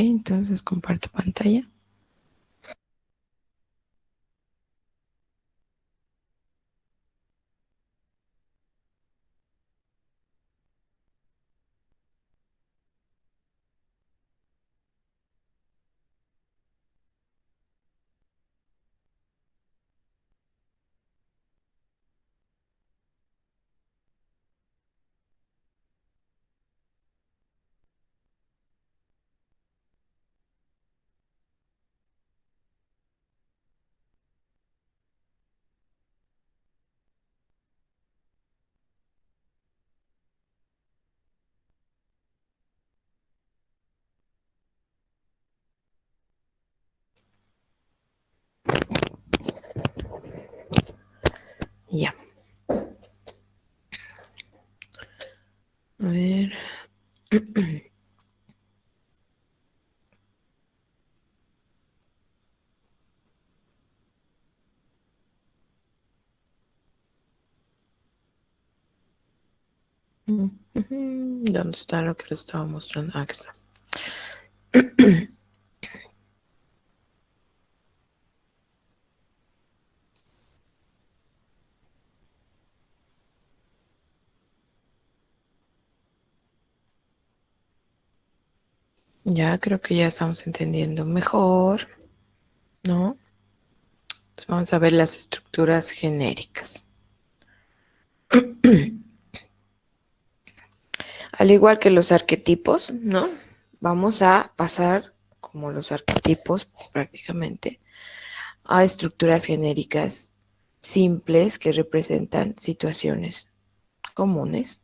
entonces comparto pantalla. Ya. A ver. ¿Dónde está lo que les estaba mostrando? Ah, aquí está. Ya creo que ya estamos entendiendo mejor, ¿no? Entonces vamos a ver las estructuras genéricas. Al igual que los arquetipos, ¿no? Vamos a pasar, como los arquetipos prácticamente, a estructuras genéricas simples que representan situaciones comunes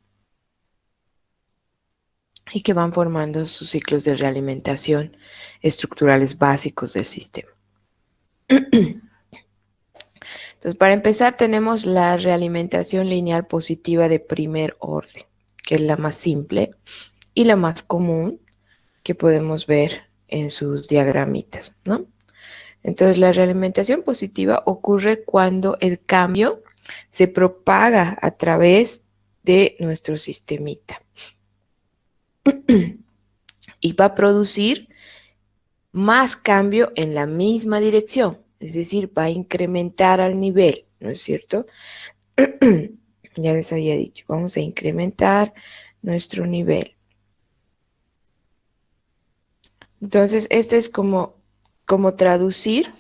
y que van formando sus ciclos de realimentación estructurales básicos del sistema. Entonces, para empezar, tenemos la realimentación lineal positiva de primer orden, que es la más simple y la más común que podemos ver en sus diagramitas, ¿no? Entonces, la realimentación positiva ocurre cuando el cambio se propaga a través de nuestro sistemita y va a producir más cambio en la misma dirección, es decir, va a incrementar al nivel, ¿no es cierto? Ya les había dicho, vamos a incrementar nuestro nivel. Entonces, este es como traducir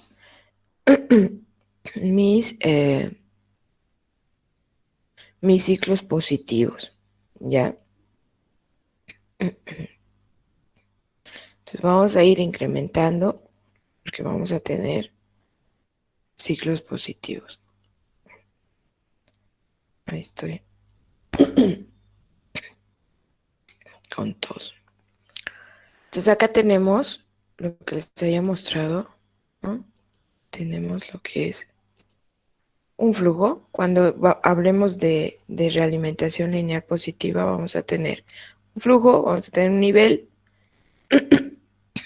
mis, mis ciclos positivos, ¿ya? Entonces vamos a ir incrementando porque vamos a tener ciclos positivos. Ahí estoy con tos. Entonces acá tenemos lo que les había mostrado, ¿no? Tenemos lo que es un flujo. Cuando hablemos de realimentación lineal positiva, vamos a tener un flujo, vamos a tener un nivel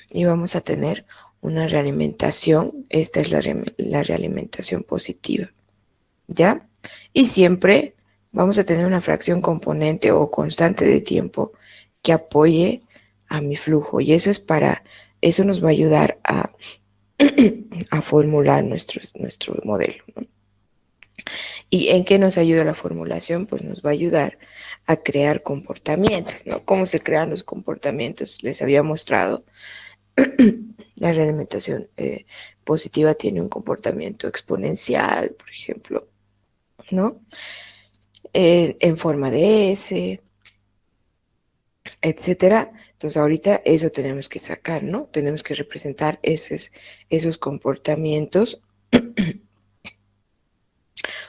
y vamos a tener una realimentación. Esta es la realimentación positiva, ¿ya? Y siempre vamos a tener una fracción componente o constante de tiempo que apoye a mi flujo. Y eso nos va a ayudar a formular nuestro modelo, ¿no? ¿Y en qué nos ayuda la formulación? Pues nos va a ayudar a crear comportamientos, ¿no? ¿Cómo se crean los comportamientos? Les había mostrado. La realimentación positiva tiene un comportamiento exponencial, por ejemplo, ¿no? En forma de S, etcétera. Entonces ahorita eso tenemos que sacar, ¿no? Tenemos que representar esos comportamientos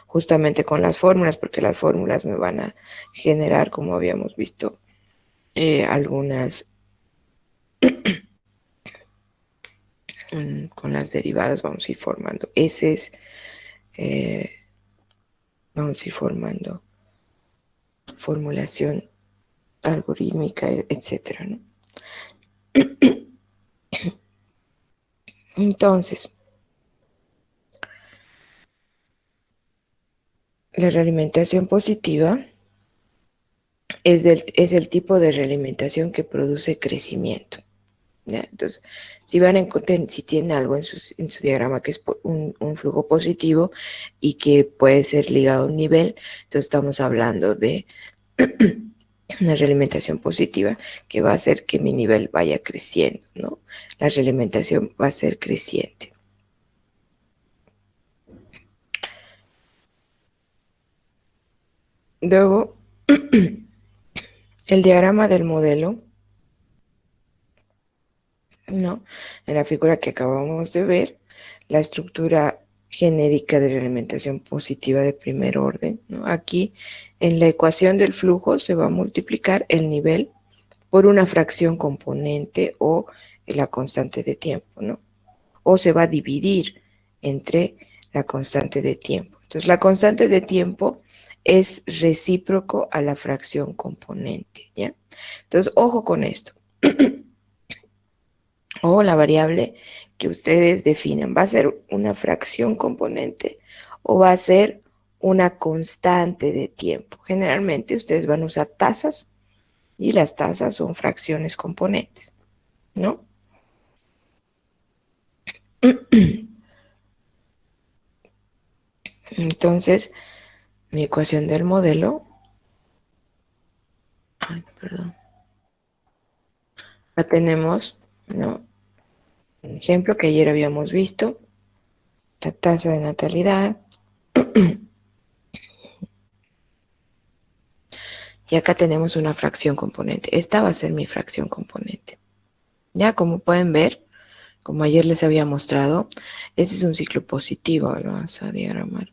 justamente con las fórmulas, porque las fórmulas me van a generar, como habíamos visto, algunas con las derivadas vamos a ir formando S, vamos a ir formando formulación algorítmica, etcétera, ¿no? Entonces, la realimentación positiva es el tipo de realimentación que produce crecimiento, ¿ya? Entonces, si van a encontrar, si tienen algo en su diagrama que es un flujo positivo y que puede ser ligado a un nivel, entonces estamos hablando de una realimentación positiva que va a hacer que mi nivel vaya creciendo, ¿no? La realimentación va a ser creciente. Luego, el diagrama del modelo, ¿no? En la figura que acabamos de ver, la estructura genérica de realimentación positiva de primer orden, ¿no? Aquí, en la ecuación del flujo, se va a multiplicar el nivel por una fracción componente o la constante de tiempo, ¿no? O se va a dividir entre la constante de tiempo. Entonces, la constante de tiempo es recíproco a la fracción componente, ¿ya? Entonces, ojo con esto. O la variable que ustedes definan, ¿va a ser una fracción componente o va a ser una constante de tiempo? Generalmente ustedes van a usar tasas y las tasas son fracciones componentes, ¿no? Entonces, mi ecuación del modelo, ay, perdón, la tenemos, ¿no? Un ejemplo que ayer habíamos visto, la tasa de natalidad, y acá tenemos una fracción componente. Esta va a ser mi fracción componente. Ya, como pueden ver, como ayer les había mostrado, este es un ciclo positivo, lo vamos a diagramar.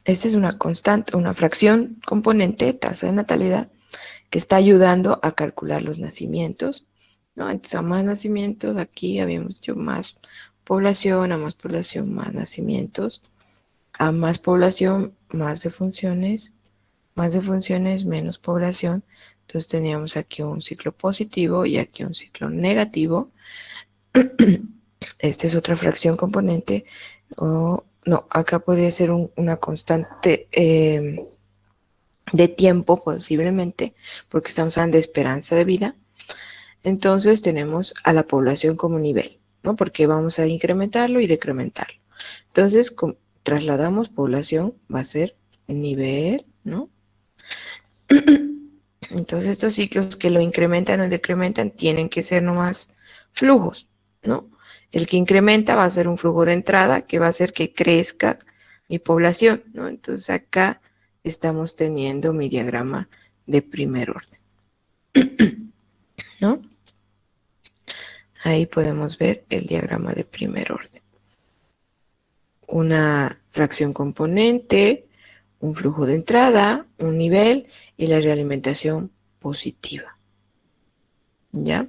Esta es una constante, una fracción componente, tasa de natalidad, que está ayudando a calcular los nacimientos, ¿no? Entonces, a más nacimientos, aquí habíamos dicho más población, a más población, más nacimientos, a más población, más defunciones, menos población. Entonces teníamos aquí un ciclo positivo y aquí un ciclo negativo. Esta es otra fracción componente, o no, acá podría ser una constante de tiempo posiblemente, porque estamos hablando de esperanza de vida. Entonces tenemos a la población como nivel, ¿no? Porque vamos a incrementarlo y decrementarlo. Entonces, trasladamos población, va a ser nivel, ¿no? Entonces estos ciclos que lo incrementan o decrementan tienen que ser nomás flujos, ¿no? El que incrementa va a ser un flujo de entrada que va a hacer que crezca mi población, ¿no? Entonces acá estamos teniendo mi diagrama de primer orden, ¿no? Ahí podemos ver el diagrama de primer orden. Una fracción componente, un flujo de entrada, un nivel y la realimentación positiva. ¿Ya?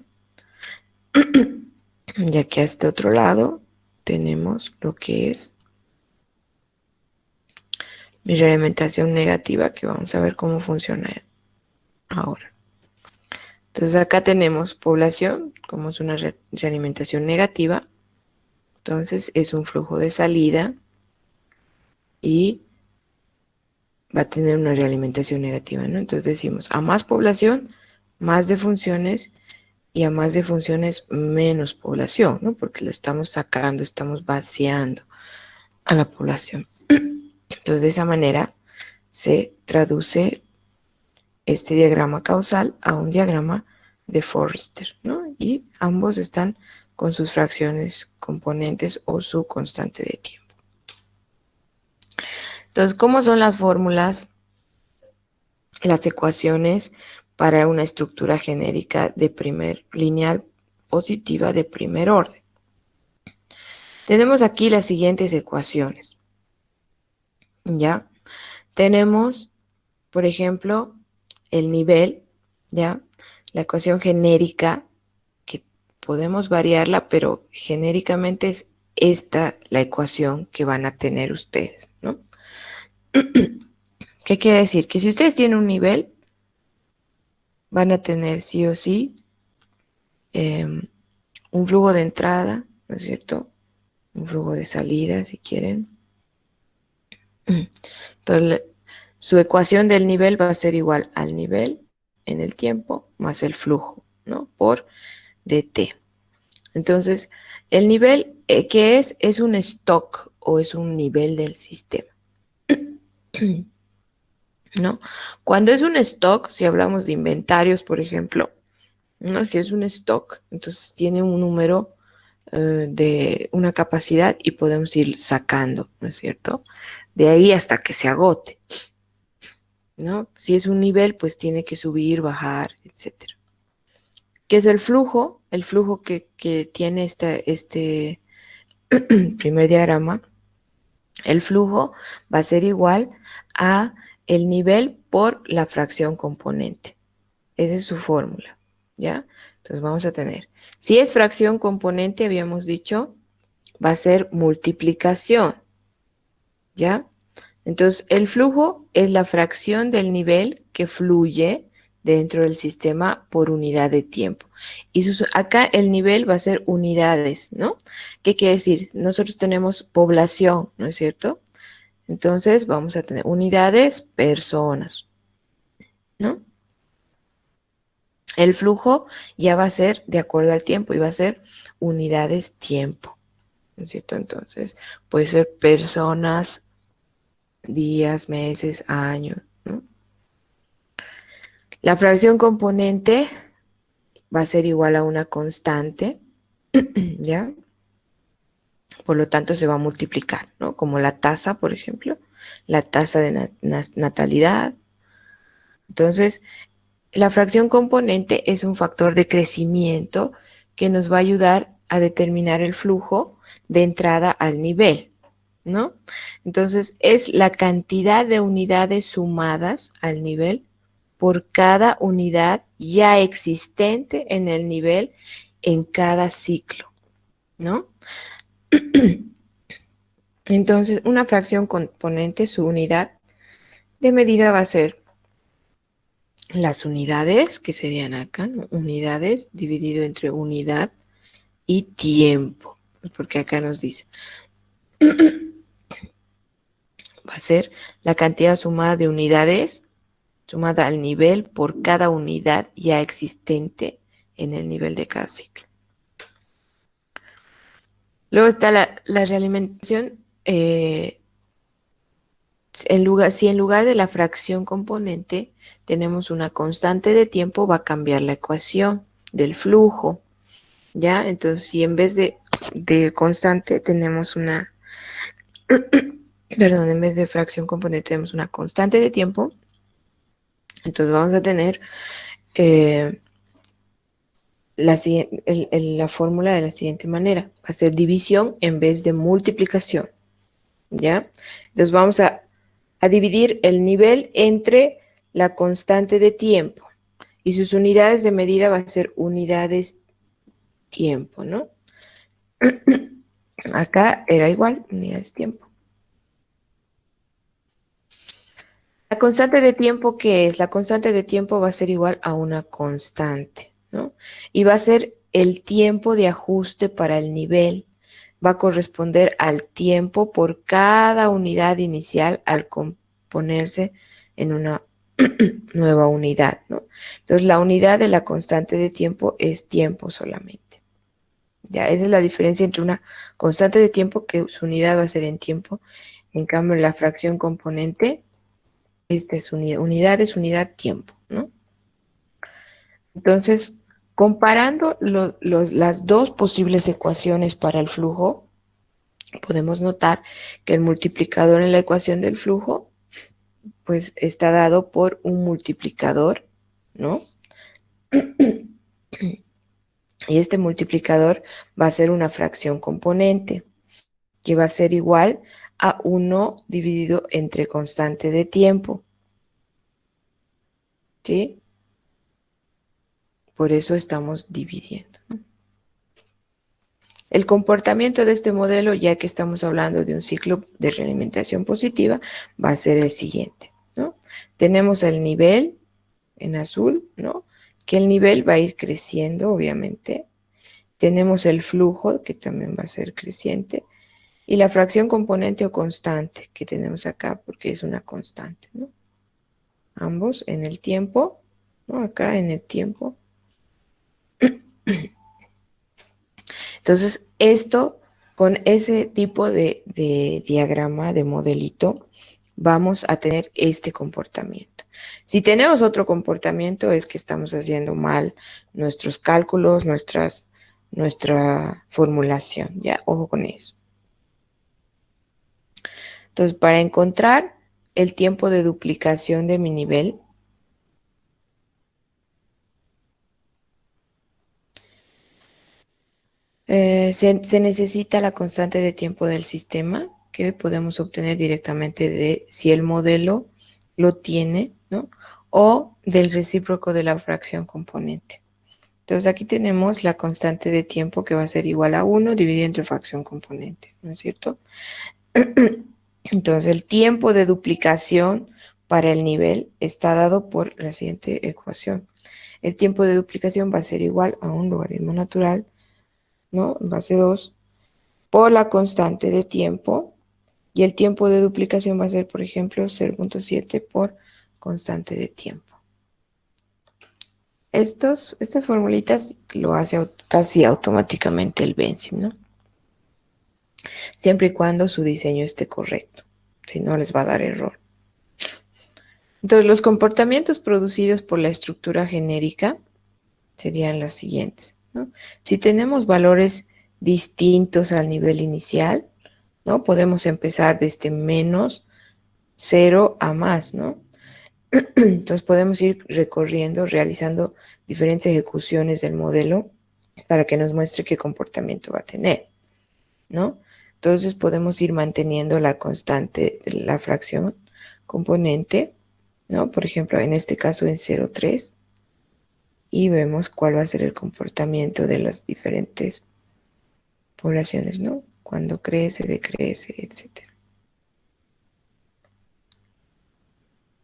Ya que a este otro lado tenemos lo que es mi realimentación negativa, que vamos a ver cómo funciona ahora. Entonces acá tenemos población, como es una realimentación negativa, entonces es un flujo de salida y va a tener una realimentación negativa, ¿no? Entonces decimos, a más población, más defunciones, y a más defunciones, menos población, ¿no? Porque lo estamos sacando, estamos vaciando a la población. Entonces, de esa manera se traduce este diagrama causal a un diagrama de Forster, ¿no? Y ambos están con sus fracciones componentes o su constante de tiempo. Entonces, ¿cómo son las fórmulas, las ecuaciones para una estructura genérica de primer lineal positiva de primer orden? Tenemos aquí las siguientes ecuaciones, ¿ya? Tenemos, por ejemplo, el nivel, ¿ya? La ecuación genérica, que podemos variarla, pero genéricamente es esta la ecuación que van a tener ustedes, ¿no? ¿Qué quiere decir? Que si ustedes tienen un nivel, van a tener sí o sí un flujo de entrada, ¿no es cierto? Un flujo de salida, si quieren. Entonces, su ecuación del nivel va a ser igual al nivel en el tiempo más el flujo, ¿no? Por dt. Entonces, el nivel que es un stock o es un nivel del sistema, ¿no? Cuando es un stock, si hablamos de inventarios, por ejemplo, ¿no? Si es un stock, entonces tiene un número de una capacidad y podemos ir sacando, ¿no es cierto? De ahí hasta que se agote, ¿no? Si es un nivel, pues tiene que subir, bajar, etcétera. ¿Qué es el flujo? El flujo que tiene este primer diagrama, el flujo va a ser igual a el nivel por la fracción componente. Esa es su fórmula, ¿ya? Entonces vamos a tener, si es fracción componente, habíamos dicho, va a ser multiplicación, ¿ya? Entonces, el flujo es la fracción del nivel que fluye dentro del sistema por unidad de tiempo. Y acá el nivel va a ser unidades, ¿no? ¿Qué quiere decir? Nosotros tenemos población, ¿no es cierto? Entonces, vamos a tener unidades, personas, ¿no? El flujo ya va a ser de acuerdo al tiempo y va a ser unidades tiempo, ¿no es cierto? Entonces, puede ser personas, días, meses, años, ¿no? La fracción componente va a ser igual a una constante, ¿ya? Por lo tanto, se va a multiplicar, ¿no? Como la tasa, por ejemplo, la tasa de natalidad. Entonces, la fracción componente es un factor de crecimiento que nos va a ayudar a determinar el flujo de entrada al nivel, ¿no? Entonces, es la cantidad de unidades sumadas al nivel por cada unidad ya existente en el nivel en cada ciclo, ¿no? Entonces, una fracción componente, su unidad de medida va a ser las unidades, que serían acá, ¿no? Unidades dividido entre unidad y tiempo, porque acá nos dice, va a ser la cantidad sumada de unidades sumada al nivel por cada unidad ya existente en el nivel de cada ciclo. Luego está la realimentación, si en lugar de la fracción componente tenemos una constante de tiempo, va a cambiar la ecuación del flujo, ¿ya? Entonces, si en vez de constante tenemos una, perdón, en vez de fracción componente tenemos una constante de tiempo, entonces vamos a tener la fórmula de la siguiente manera. Va a ser división en vez de multiplicación, ¿ya? Entonces vamos a dividir el nivel entre la constante de tiempo y sus unidades de medida va a ser unidades tiempo, ¿no? Acá era igual, unidades tiempo. La constante de tiempo, ¿qué es? La constante de tiempo va a ser igual a una constante, ¿no? Y va a ser el tiempo de ajuste para el nivel. Va a corresponder al tiempo por cada unidad inicial al componerse en una nueva unidad, ¿no? Entonces, la unidad de la constante de tiempo es tiempo solamente. Ya, esa es la diferencia entre una constante de tiempo, que su unidad va a ser en tiempo. En cambio, la fracción componente, esta es unidad es unidad tiempo, ¿no? Entonces, comparando las dos posibles ecuaciones para el flujo, podemos notar que el multiplicador en la ecuación del flujo, pues está dado por un multiplicador, ¿no? Y este multiplicador va a ser una fracción componente, que va a ser igual a 1 dividido entre constante de tiempo, ¿sí? Por eso estamos dividiendo. El comportamiento de este modelo, ya que estamos hablando de un ciclo de realimentación positiva, va a ser el siguiente, ¿no? Tenemos el nivel en azul, ¿no? Que el nivel va a ir creciendo, obviamente. Tenemos el flujo, que también va a ser creciente. Y la fracción componente o constante, que tenemos acá, porque es una constante, ¿no? Ambos en el tiempo, ¿no? Acá en el tiempo. Entonces, esto, con ese tipo de diagrama, de modelito, vamos a tener este comportamiento. Si tenemos otro comportamiento, es que estamos haciendo mal nuestros cálculos, nuestra formulación, ¿ya? Ojo con eso. Entonces, para encontrar el tiempo de duplicación de mi nivel, se necesita la constante de tiempo del sistema, que podemos obtener directamente de si el modelo lo tiene, ¿no? O del recíproco de la fracción componente. Entonces aquí tenemos la constante de tiempo que va a ser igual a 1 dividido entre fracción componente, ¿no es cierto? Entonces el tiempo de duplicación para el nivel está dado por la siguiente ecuación. El tiempo de duplicación va a ser igual a un logaritmo natural, ¿no? Base 2 por la constante de tiempo, y el tiempo de duplicación va a ser, por ejemplo, 0.7 por constante de tiempo. Estas formulitas lo hace casi automáticamente el Benzim, ¿no? Siempre y cuando su diseño esté correcto, si no les va a dar error. Entonces, los comportamientos producidos por la estructura genérica serían los siguientes, ¿no? Si tenemos valores distintos al nivel inicial, ¿no? Podemos empezar desde menos 0 a más, ¿no? Entonces podemos ir recorriendo, realizando diferentes ejecuciones del modelo para que nos muestre qué comportamiento va a tener, ¿no? Entonces podemos ir manteniendo la constante de la fracción componente, ¿no? Por ejemplo, en este caso en 0,3, y vemos cuál va a ser el comportamiento de las diferentes poblaciones, ¿no? Cuando crece, decrece, etc.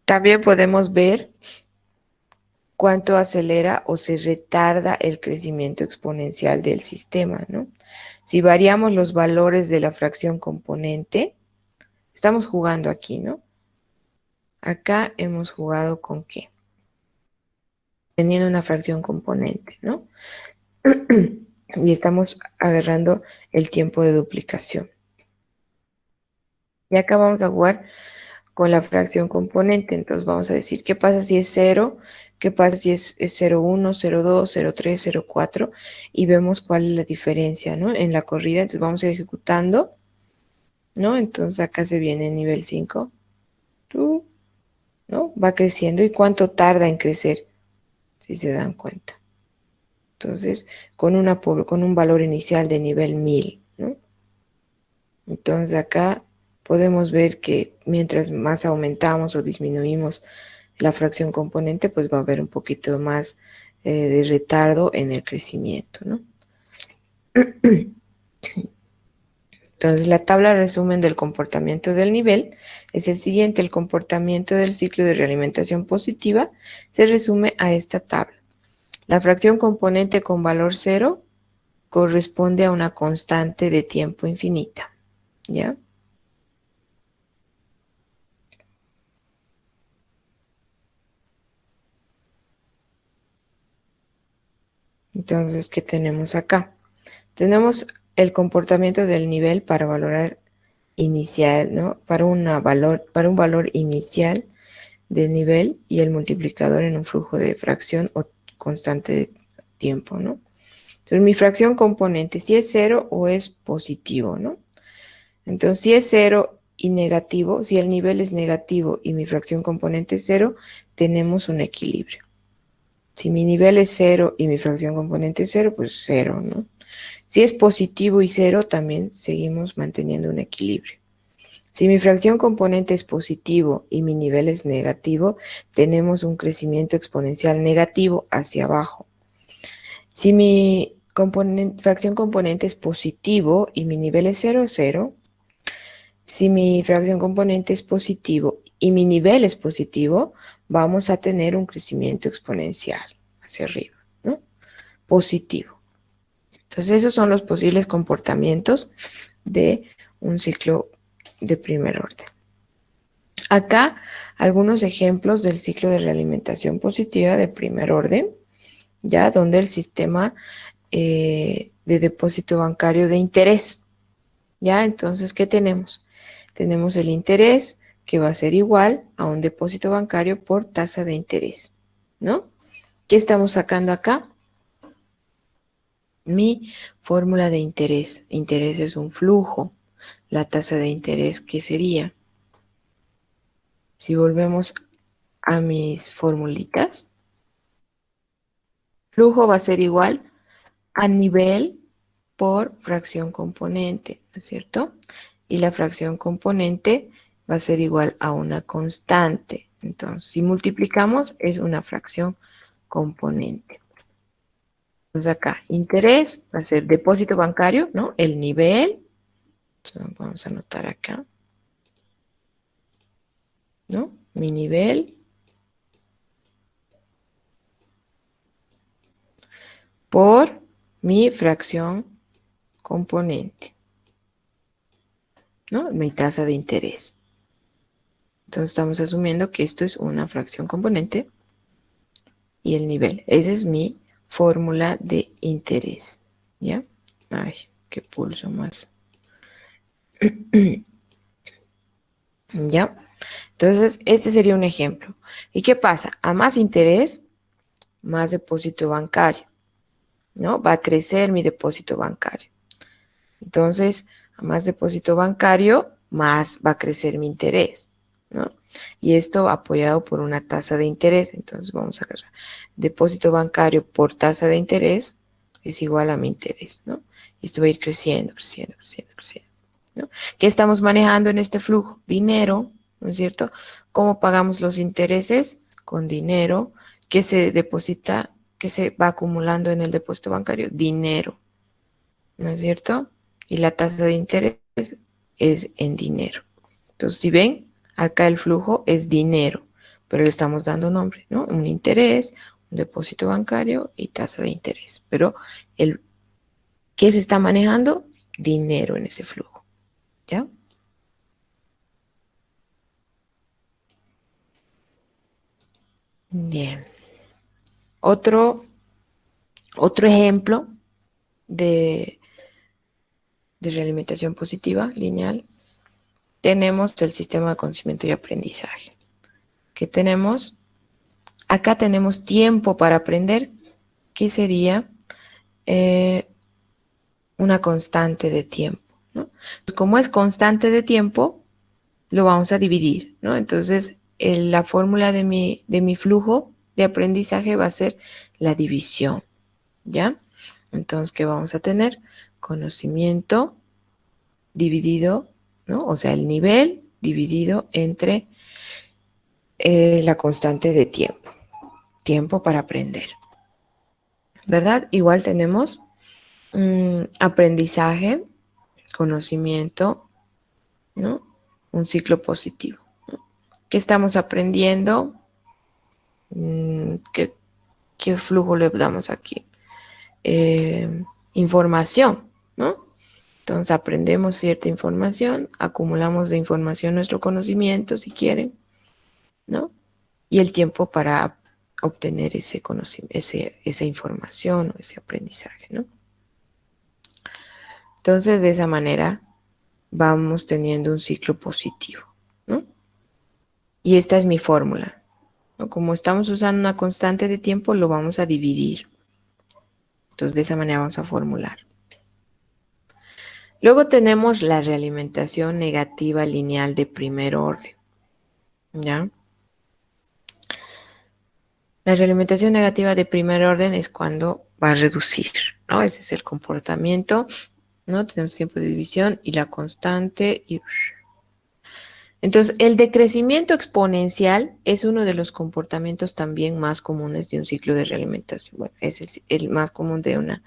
También podemos ver cuánto acelera o se retarda el crecimiento exponencial del sistema, ¿no? Si variamos los valores de la fracción componente, estamos jugando aquí, ¿no? Acá hemos jugado con ¿qué? Teniendo una fracción componente, ¿no? Y estamos agarrando el tiempo de duplicación. Y acá vamos a jugar con la fracción componente. Entonces vamos a decir, ¿qué pasa si es 0? ¿Qué pasa si es 0,1, 0,2, 0,3, 0,4? Y vemos cuál es la diferencia, ¿no? En la corrida, entonces vamos a ir ejecutando, ¿no? Entonces acá se viene el nivel 5, ¿no? Va creciendo. ¿Y cuánto tarda en crecer? Si se dan cuenta. Entonces, con un valor inicial de nivel 1000, ¿no? Entonces acá podemos ver que mientras más aumentamos o disminuimos la fracción componente, pues va a haber un poquito más de retardo en el crecimiento, ¿no? Entonces, la tabla resumen del comportamiento del nivel es el siguiente. El comportamiento del ciclo de realimentación positiva se resume a esta tabla. La fracción componente con valor 0 corresponde a una constante de tiempo infinita, ¿ya? Entonces, ¿qué tenemos acá? Tenemos el comportamiento del nivel para valorar inicial, ¿no? Para un valor inicial del nivel, y el multiplicador en un flujo de fracción o constante de tiempo, ¿no? Entonces, mi fracción componente, si es 0 o es positivo, ¿no? Entonces, si es 0 y negativo, si el nivel es negativo y mi fracción componente es 0, tenemos un equilibrio. Si mi nivel es 0 y mi fracción componente es 0, pues 0, ¿no? Si es positivo y 0, también seguimos manteniendo un equilibrio. Si mi fracción componente es positivo y mi nivel es negativo, tenemos un crecimiento exponencial negativo hacia abajo. Si mi fracción componente es positivo y mi nivel es 0, 0. Si mi fracción componente es positivo y mi nivel es positivo, vamos a tener un crecimiento exponencial hacia arriba, ¿no? Positivo. Entonces, esos son los posibles comportamientos de un ciclo de primer orden. Acá, algunos ejemplos del ciclo de realimentación positiva de primer orden, ya donde el sistema de depósito bancario de interés. ¿Ya? Entonces, ¿qué tenemos? Tenemos el interés que va a ser igual a un depósito bancario por tasa de interés, ¿no? ¿Qué estamos sacando acá? Mi fórmula de interés. Interés es un flujo. La tasa de interés, ¿qué sería? Si volvemos a mis formulitas, flujo va a ser igual a nivel por fracción componente, ¿no es cierto? Y la fracción componente va a ser igual a una constante. Entonces, si multiplicamos, es una fracción componente. Entonces acá, interés va a ser depósito bancario, ¿no? El nivel, entonces vamos a anotar acá, ¿no? Mi nivel por mi fracción componente, ¿no? Mi tasa de interés. Entonces estamos asumiendo que esto es una fracción componente y el nivel. Esa es mi fórmula de interés, ¿ya? Ay, qué pulso más. ¿Ya? Entonces, este sería un ejemplo. ¿Y qué pasa? A más interés, más depósito bancario, ¿no? Va a crecer mi depósito bancario. Entonces, a más depósito bancario, más va a crecer mi interés, ¿no? Y esto apoyado por una tasa de interés. Entonces, vamos a agarrar depósito bancario por tasa de interés es igual a mi interés, ¿no? Y esto va a ir creciendo, creciendo, creciendo, creciendo, ¿no? ¿Qué estamos manejando en este flujo? Dinero, ¿no es cierto? ¿Cómo pagamos los intereses? Con dinero que se deposita, que se va acumulando en el depósito bancario. Dinero, ¿no es cierto? Y la tasa de interés es en dinero. Entonces, si ven, acá el flujo es dinero, pero le estamos dando nombre, ¿no? Un interés, un depósito bancario y tasa de interés. Pero ¿qué se está manejando? Dinero en ese flujo, ¿ya? Bien. Otro ejemplo de, de realimentación positiva lineal, tenemos el sistema de conocimiento y aprendizaje. ¿Qué tenemos? Acá tenemos tiempo para aprender, que sería una constante de tiempo, ¿no? Como es constante de tiempo, lo vamos a dividir, ¿no? Entonces, la fórmula de mi flujo de aprendizaje va a ser la división, ¿ya? Entonces, ¿qué vamos a tener? Conocimiento dividido, ¿no? O sea, el nivel dividido entre la constante de tiempo, tiempo para aprender, ¿verdad? Igual tenemos aprendizaje, conocimiento, ¿no? Un ciclo positivo, ¿no? ¿Qué estamos aprendiendo? ¿Qué flujo le damos aquí? Información, ¿no? Entonces aprendemos cierta información, acumulamos de información nuestro conocimiento, si quieren, ¿no? Y el tiempo para obtener ese conocimiento, esa información o ese aprendizaje, ¿no? Entonces, de esa manera vamos teniendo un ciclo positivo, ¿no? Y esta es mi fórmula, ¿no? Como estamos usando una constante de tiempo, lo vamos a dividir. Entonces, de esa manera vamos a formular. Luego tenemos la realimentación negativa lineal de primer orden, ¿ya? La realimentación negativa de primer orden es cuando va a reducir, ¿no? Ese es el comportamiento, ¿no? Tenemos tiempo de división y la constante. Entonces, el decrecimiento exponencial es uno de los comportamientos también más comunes de un ciclo de realimentación. Bueno, ese es el más común de una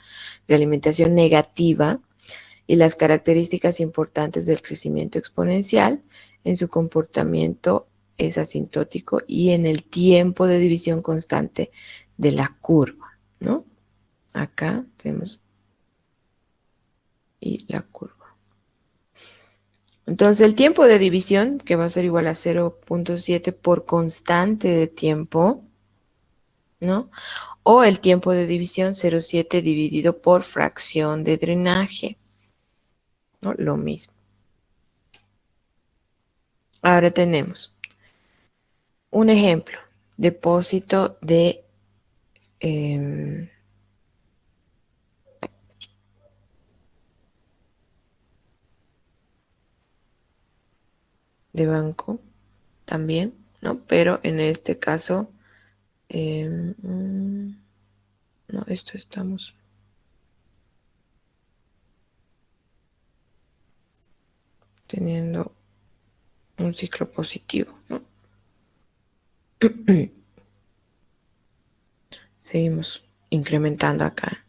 realimentación negativa. Y las características importantes del crecimiento exponencial en su comportamiento es asintótico y en el tiempo de división constante de la curva, ¿no? Acá tenemos y la curva. Entonces el tiempo de división, que va a ser igual a 0.7 por constante de tiempo, ¿no? O el tiempo de división 0,7 dividido por fracción de drenaje, ¿no? Lo mismo. Ahora tenemos un ejemplo, depósito em, de banco también, ¿no? Pero en este caso, no, esto estamos teniendo un ciclo positivo, ¿no? Seguimos incrementando acá.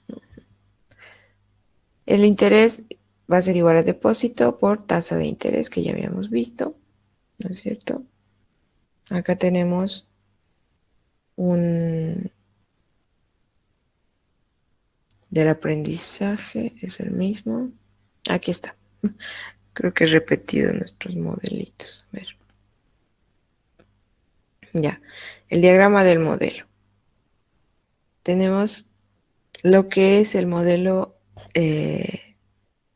El interés va a ser igual al depósito por tasa de interés que ya habíamos visto, ¿no es cierto? Acá tenemos un del aprendizaje, es el mismo. Aquí está. Creo que he repetido nuestros modelitos. A ver. Ya. El diagrama del modelo. Tenemos lo que es el modelo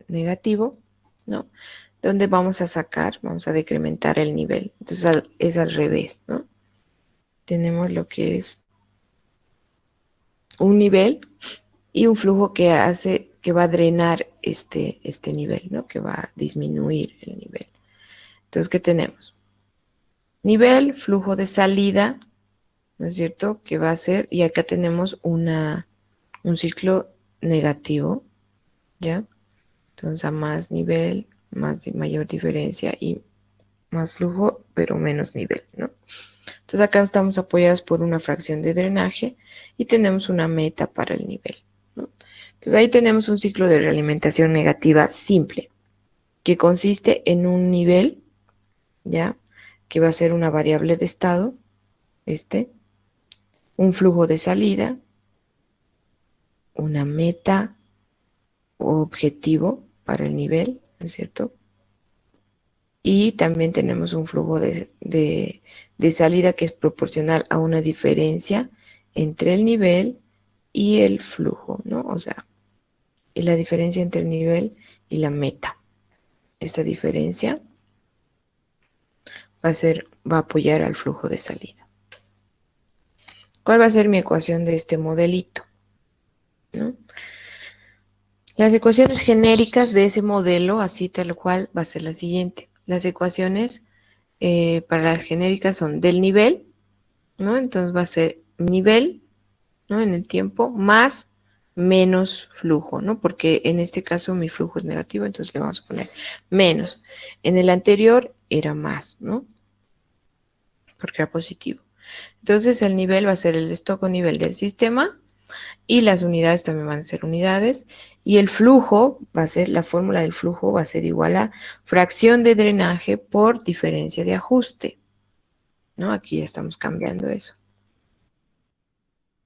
negativo, ¿no? Donde vamos a sacar, vamos a decrementar el nivel. Entonces es al revés, ¿no? Tenemos lo que es un nivel y un flujo que hace, que va a drenar este nivel, ¿no? Que va a disminuir el nivel. Entonces, ¿qué tenemos? Nivel, flujo de salida, ¿no es cierto? Que va a ser, y acá tenemos un ciclo negativo, ¿ya? Entonces, a más nivel, mayor diferencia y más flujo, pero menos nivel, ¿no? Entonces, acá estamos apoyados por una fracción de drenaje y tenemos una meta para el nivel, ¿no? Entonces, ahí tenemos un ciclo de realimentación negativa simple, que consiste en un nivel, ¿ya? Que va a ser una variable de estado, un flujo de salida, una meta o objetivo para el nivel, ¿no es cierto? Y también tenemos un flujo de salida que es proporcional a una diferencia entre el nivel y el flujo, ¿no? O sea, y la diferencia entre el nivel y la meta. Esta diferencia va a apoyar al flujo de salida. ¿Cuál va a ser mi ecuación de este modelito? ¿No? Las ecuaciones genéricas de ese modelo, así tal cual, va a ser la siguiente. Las ecuaciones para las genéricas son del nivel, ¿no? Entonces va a ser nivel, ¿no? En el tiempo, más menos flujo, ¿no? Porque en este caso mi flujo es negativo, entonces le vamos a poner menos. En el anterior era más, ¿no? Porque era positivo. Entonces el nivel va a ser el stock o nivel del sistema y las unidades también van a ser unidades y el flujo va a ser, la fórmula del flujo va a ser igual a fracción de drenaje por diferencia de ajuste, ¿no? Aquí ya estamos cambiando eso.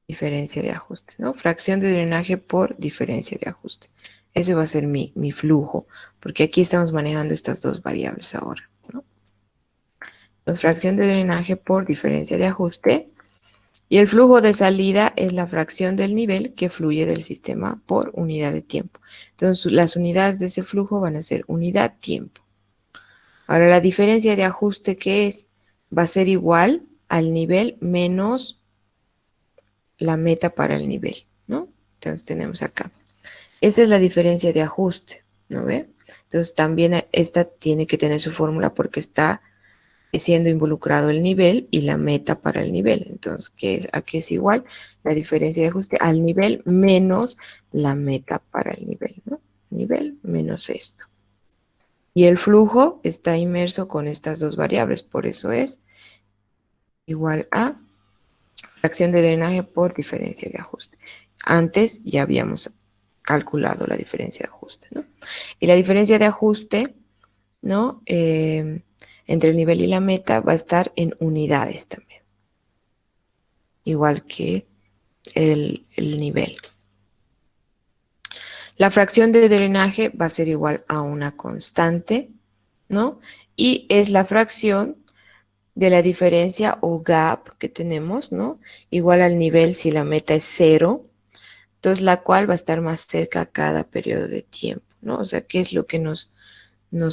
Diferencia de ajuste, ¿no? Fracción de drenaje por diferencia de ajuste. Ese va a ser mi flujo, porque aquí estamos manejando estas dos variables ahora, ¿no? Entonces, fracción de drenaje por diferencia de ajuste. Y el flujo de salida es la fracción del nivel que fluye del sistema por unidad de tiempo. Entonces, las unidades de ese flujo van a ser unidad tiempo. Ahora, la diferencia de ajuste, ¿qué es? Va a ser igual al nivel menos la meta para el nivel, ¿no? Entonces, tenemos acá. Esa es la diferencia de ajuste, ¿no ve? Entonces, también esta tiene que tener su fórmula porque está siendo involucrado el nivel y la meta para el nivel. Entonces, ¿a qué es igual? La diferencia de ajuste al nivel menos la meta para el nivel, ¿no? Nivel menos esto. Y el flujo está inmerso con estas dos variables, por eso es igual a fracción de drenaje por diferencia de ajuste. Antes ya habíamos calculado la diferencia de ajuste, ¿no? Y la diferencia de ajuste, ¿no? Entre el nivel y la meta va a estar en unidades también, igual que el nivel. La fracción de drenaje va a ser igual a una constante, ¿no? Y es la fracción de la diferencia o gap que tenemos, ¿no? Igual al nivel si la meta es 0, entonces la cual va a estar más cerca a cada periodo de tiempo, ¿no? O sea, ¿qué es lo que nos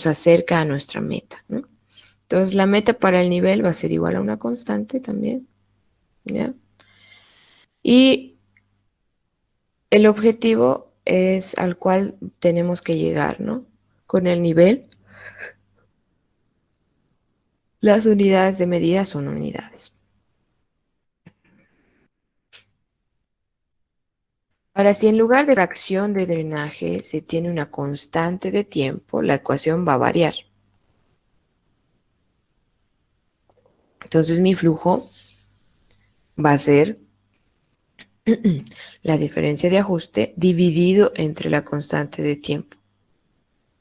acerca a nuestra meta, ¿no? Entonces la meta para el nivel va a ser igual a una constante también, ¿ya? Y el objetivo es al cual tenemos que llegar, ¿no? Con el nivel, las unidades de medida son unidades. Ahora, si en lugar de fracción de drenaje se tiene una constante de tiempo, la ecuación va a variar. Entonces mi flujo va a ser la diferencia de ajuste dividido entre la constante de tiempo,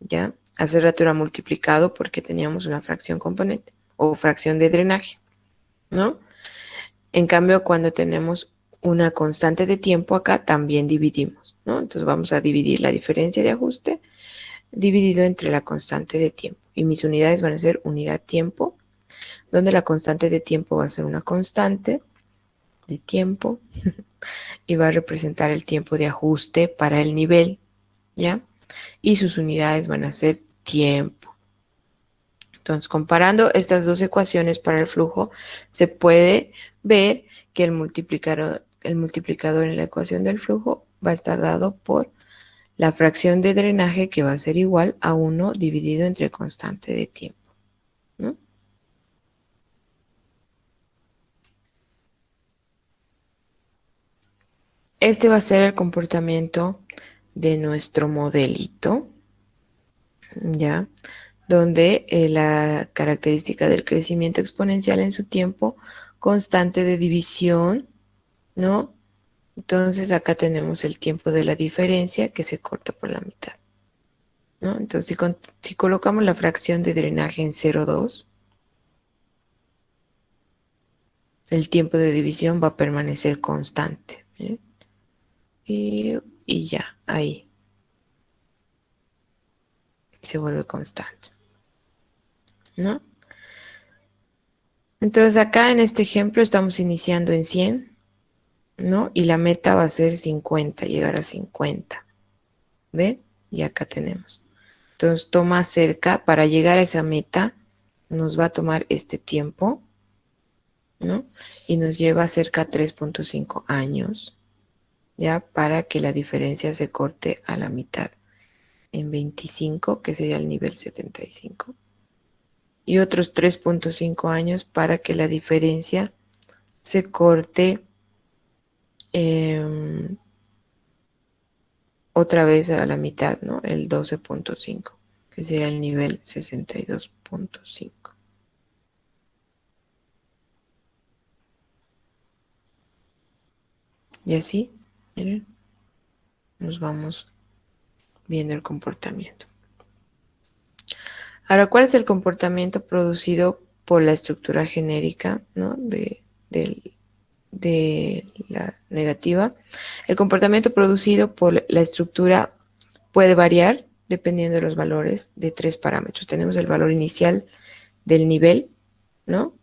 ¿ya? Hace rato era multiplicado porque teníamos una fracción componente o fracción de drenaje, ¿no? En cambio, cuando tenemos una constante de tiempo acá, también dividimos, ¿no? Entonces vamos a dividir la diferencia de ajuste dividido entre la constante de tiempo. Y mis unidades van a ser unidad tiempo, donde la constante de tiempo va a ser una constante de tiempo y va a representar el tiempo de ajuste para el nivel, ¿ya? Y sus unidades van a ser tiempo. Entonces, comparando estas dos ecuaciones para el flujo, se puede ver que el multiplicador en la ecuación del flujo va a estar dado por la fracción de drenaje, que va a ser igual a 1 dividido entre constante de tiempo, ¿no? Este va a ser el comportamiento de nuestro modelito, ¿ya? Donde la característica del crecimiento exponencial en su tiempo constante de división, ¿no? Entonces acá tenemos el tiempo de la diferencia que se corta por la mitad, ¿no? Entonces si colocamos la fracción de drenaje en 0,2, el tiempo de división va a permanecer constante, ¿eh? Y ya, ahí se vuelve constante, ¿no? Entonces acá en este ejemplo estamos iniciando en 100, ¿no? Y la meta va a ser 50, llegar a 50, ¿ve? Y acá tenemos. Entonces toma cerca, para llegar a esa meta, nos va a tomar este tiempo, ¿no? Y nos lleva cerca a 3.5 años, ¿ya? Para que la diferencia se corte a la mitad, en 25, que sería el nivel 75. Y otros 3.5 años para que la diferencia se corte otra vez a la mitad, ¿no? El 12.5, que sería el nivel 62.5. Y así, miren, nos vamos viendo el comportamiento. Ahora, ¿cuál es el comportamiento producido por la estructura genérica, ¿no? de la negativa? El comportamiento producido por la estructura puede variar dependiendo de los valores de 3 parámetros. Tenemos el valor inicial del nivel, ¿no?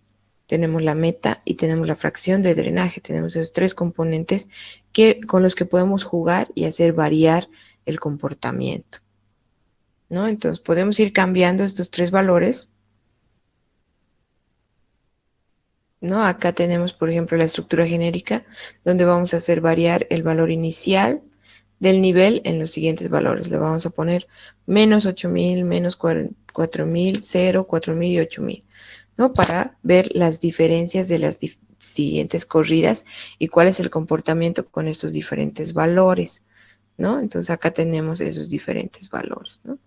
Tenemos la meta y tenemos la fracción de drenaje. Tenemos esos 3 componentes con los que podemos jugar y hacer variar el comportamiento, ¿no? Entonces podemos ir cambiando estos 3 valores, ¿no? Acá tenemos, por ejemplo, la estructura genérica, donde vamos a hacer variar el valor inicial del nivel en los siguientes valores. Le vamos a poner menos 8000, menos 4000, 0, 4000 y 8000, ¿no? Para ver las diferencias de las siguientes corridas y cuál es el comportamiento con estos diferentes valores, ¿no? Entonces acá tenemos esos diferentes valores, ¿no?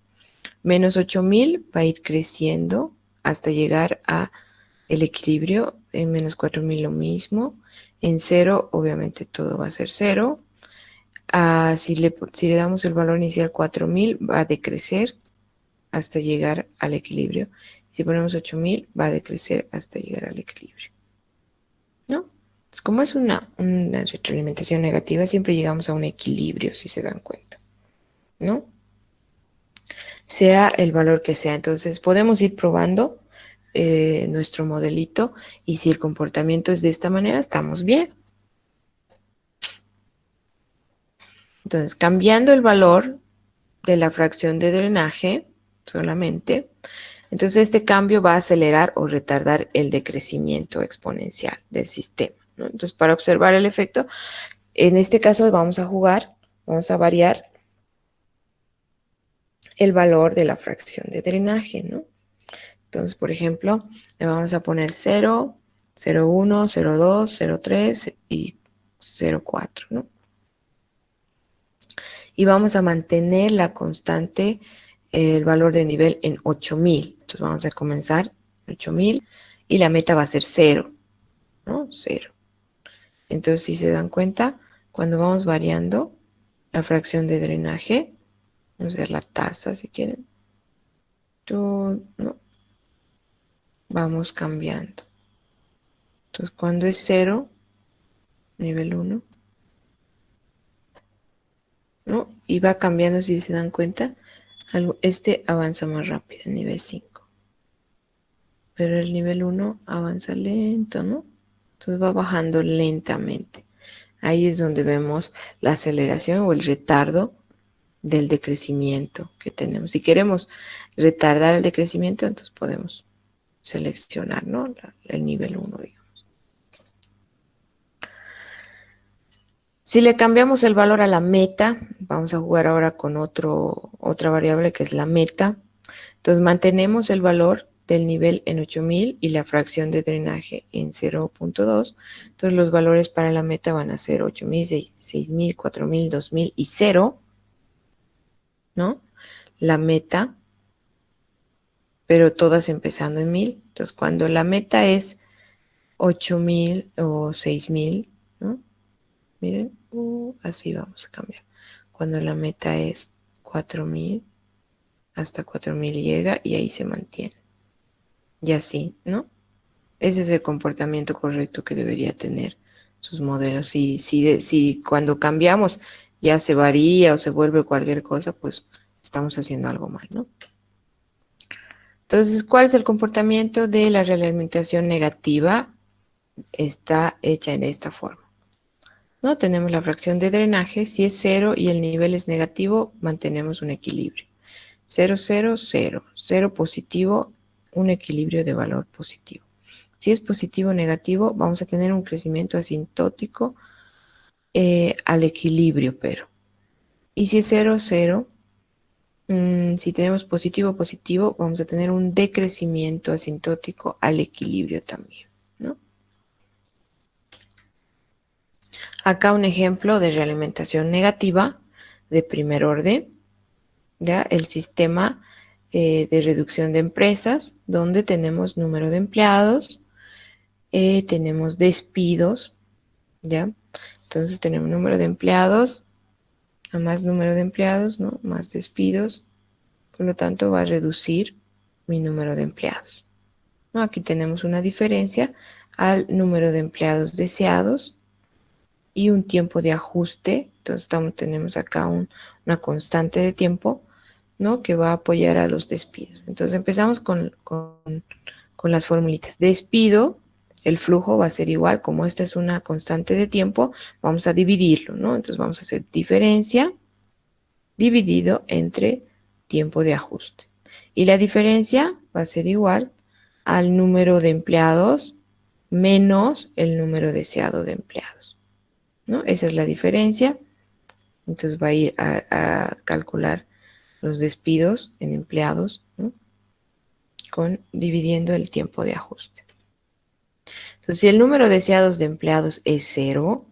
Menos 8000 va a ir creciendo hasta llegar a el equilibrio. En menos 4000 lo mismo. En 0 obviamente todo va a ser 0. Si le damos el valor inicial 4000, va a decrecer hasta llegar al equilibrio. Si ponemos 8000, va a decrecer hasta llegar al equilibrio, ¿no? Entonces, como es una retroalimentación negativa, siempre llegamos a un equilibrio, si se dan cuenta, ¿no? Sea el valor que sea. Entonces podemos ir probando nuestro modelito, y si el comportamiento es de esta manera, estamos bien. Entonces, cambiando el valor de la fracción de drenaje solamente, entonces este cambio va a acelerar o retardar el decrecimiento exponencial del sistema, ¿no? Entonces, para observar el efecto, en este caso vamos a variar el valor de la fracción de drenaje, ¿no? Entonces, por ejemplo, le vamos a poner 0, 0,1, 0,2, 0,3 y 0,4, ¿no? Y vamos a mantener la constante, el valor de nivel en 8000. Entonces vamos a comenzar 8000 y la meta va a ser 0, ¿no? 0. Entonces, si se dan cuenta, cuando vamos variando la fracción de drenaje, vamos a ver la tasa si quieren, ¿no? Vamos cambiando. Entonces, cuando es 0, nivel 1, ¿no? Y va cambiando, si se dan cuenta, este avanza más rápido, el nivel 5. Pero el nivel 1 avanza lento, ¿no? Entonces va bajando lentamente. Ahí es donde vemos la aceleración o el retardo del decrecimiento que tenemos. Si queremos retardar el decrecimiento, entonces podemos seleccionar, ¿no? El nivel 1, digamos. Si le cambiamos el valor a la meta, vamos a jugar ahora con otra variable que es la meta. Entonces mantenemos el valor del nivel en 8000 y la fracción de drenaje en 0,2. Entonces los valores para la meta van a ser 8000, 6000, 4000, 2000 y 0, ¿no? La meta, pero todas empezando en 1000. Entonces cuando la meta es 8000 o 6000, ¿no? Miren, así vamos a cambiar. Cuando la meta es 4000, hasta 4000 llega y ahí se mantiene. Y así, ¿no? Ese es el comportamiento correcto que debería tener sus modelos. Si cuando cambiamos ya se varía o se vuelve cualquier cosa, pues estamos haciendo algo mal, ¿no? Entonces, ¿cuál es el comportamiento de la realimentación negativa? Está hecha en esta forma, ¿no? Tenemos la fracción de drenaje. Si es 0 y el nivel es negativo, mantenemos un equilibrio. 0, 0, 0. 0 positivo, un equilibrio de valor positivo. Si es positivo o negativo, vamos a tener un crecimiento asintótico al equilibrio, pero. Y si es 0, 0, si tenemos positivo, positivo, vamos a tener un decrecimiento asintótico al equilibrio también, ¿no? Acá un ejemplo de realimentación negativa de primer orden, ¿ya? El sistema de reducción de empresas, donde tenemos número de empleados, tenemos despidos, ¿ya? Entonces tenemos número de empleados, a más número de empleados, ¿no? Más despidos, por lo tanto va a reducir mi número de empleados, ¿no? Aquí tenemos una diferencia al número de empleados deseados y un tiempo de ajuste. Entonces tenemos acá una constante de tiempo, ¿no? Que va a apoyar a los despidos. Entonces empezamos con las formulitas. Despido, el flujo va a ser igual, como esta es una constante de tiempo, vamos a dividirlo, ¿no? Entonces vamos a hacer diferencia dividido entre tiempo de ajuste. Y la diferencia va a ser igual al número de empleados menos el número deseado de empleados, ¿no? Esa es la diferencia. Entonces va a ir a calcular los despidos en empleados, ¿no? Dividiendo el tiempo de ajuste. Entonces, si el número deseados de empleados es 0,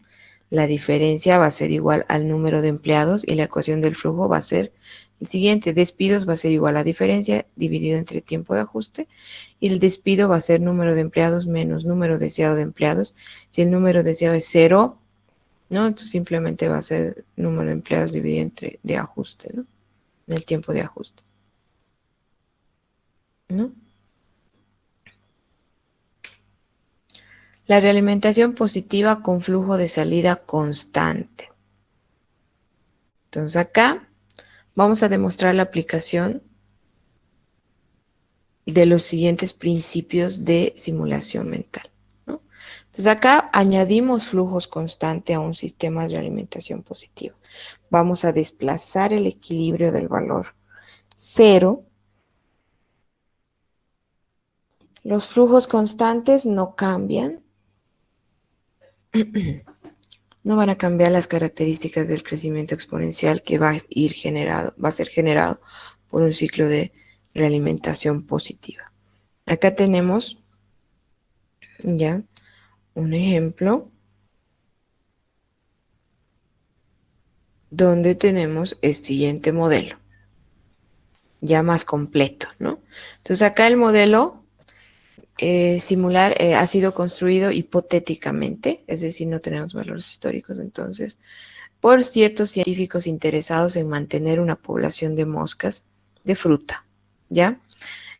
la diferencia va a ser igual al número de empleados y la ecuación del flujo va a ser el siguiente. Despidos va a ser igual a diferencia dividido entre tiempo de ajuste, y el despido va a ser número de empleados menos número deseado de empleados. Si el número deseado es 0, ¿no? Entonces simplemente va a ser número de empleados dividido entre de ajuste, ¿no? En el tiempo de ajuste, ¿no? La realimentación positiva con flujo de salida constante. Entonces acá vamos a demostrar la aplicación de los siguientes principios de simulación mental, ¿no? Entonces acá añadimos flujos constantes a un sistema de alimentación positiva. Vamos a desplazar el equilibrio del valor 0. Los flujos constantes no cambian, no van a cambiar las características del crecimiento exponencial que va a ser generado por un ciclo de realimentación positiva. Acá tenemos ya un ejemplo donde tenemos el siguiente modelo, ya más completo, ¿no? Entonces acá el modelo simular ha sido construido hipotéticamente, es decir, no tenemos valores históricos, entonces, por ciertos científicos interesados en mantener una población de moscas de fruta, ¿ya?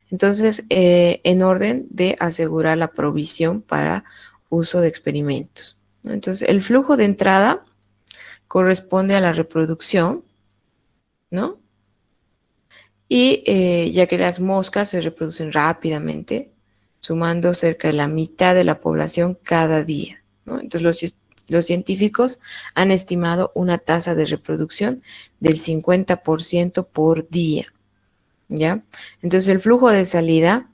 Entonces, en orden de asegurar la provisión para uso de experimentos, ¿no? Entonces, el flujo de entrada corresponde a la reproducción, ¿no? Y ya que las moscas se reproducen rápidamente, sumando cerca de la mitad de la población cada día, ¿no? Entonces los científicos han estimado una tasa de reproducción del 50% por día, ¿ya? Entonces el flujo de salida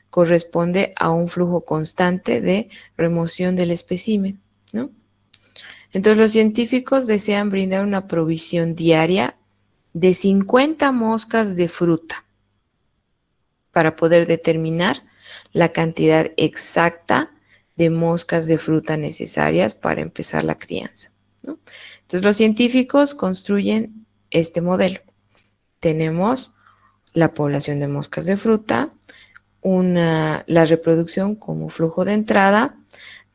corresponde a un flujo constante de remoción del espécimen, ¿no? Entonces los científicos desean brindar una provisión diaria de 50 moscas de fruta para poder determinar la cantidad exacta de moscas de fruta necesarias para empezar la crianza, ¿no? Entonces los científicos construyen este modelo. Tenemos la población de moscas de fruta, la reproducción como flujo de entrada,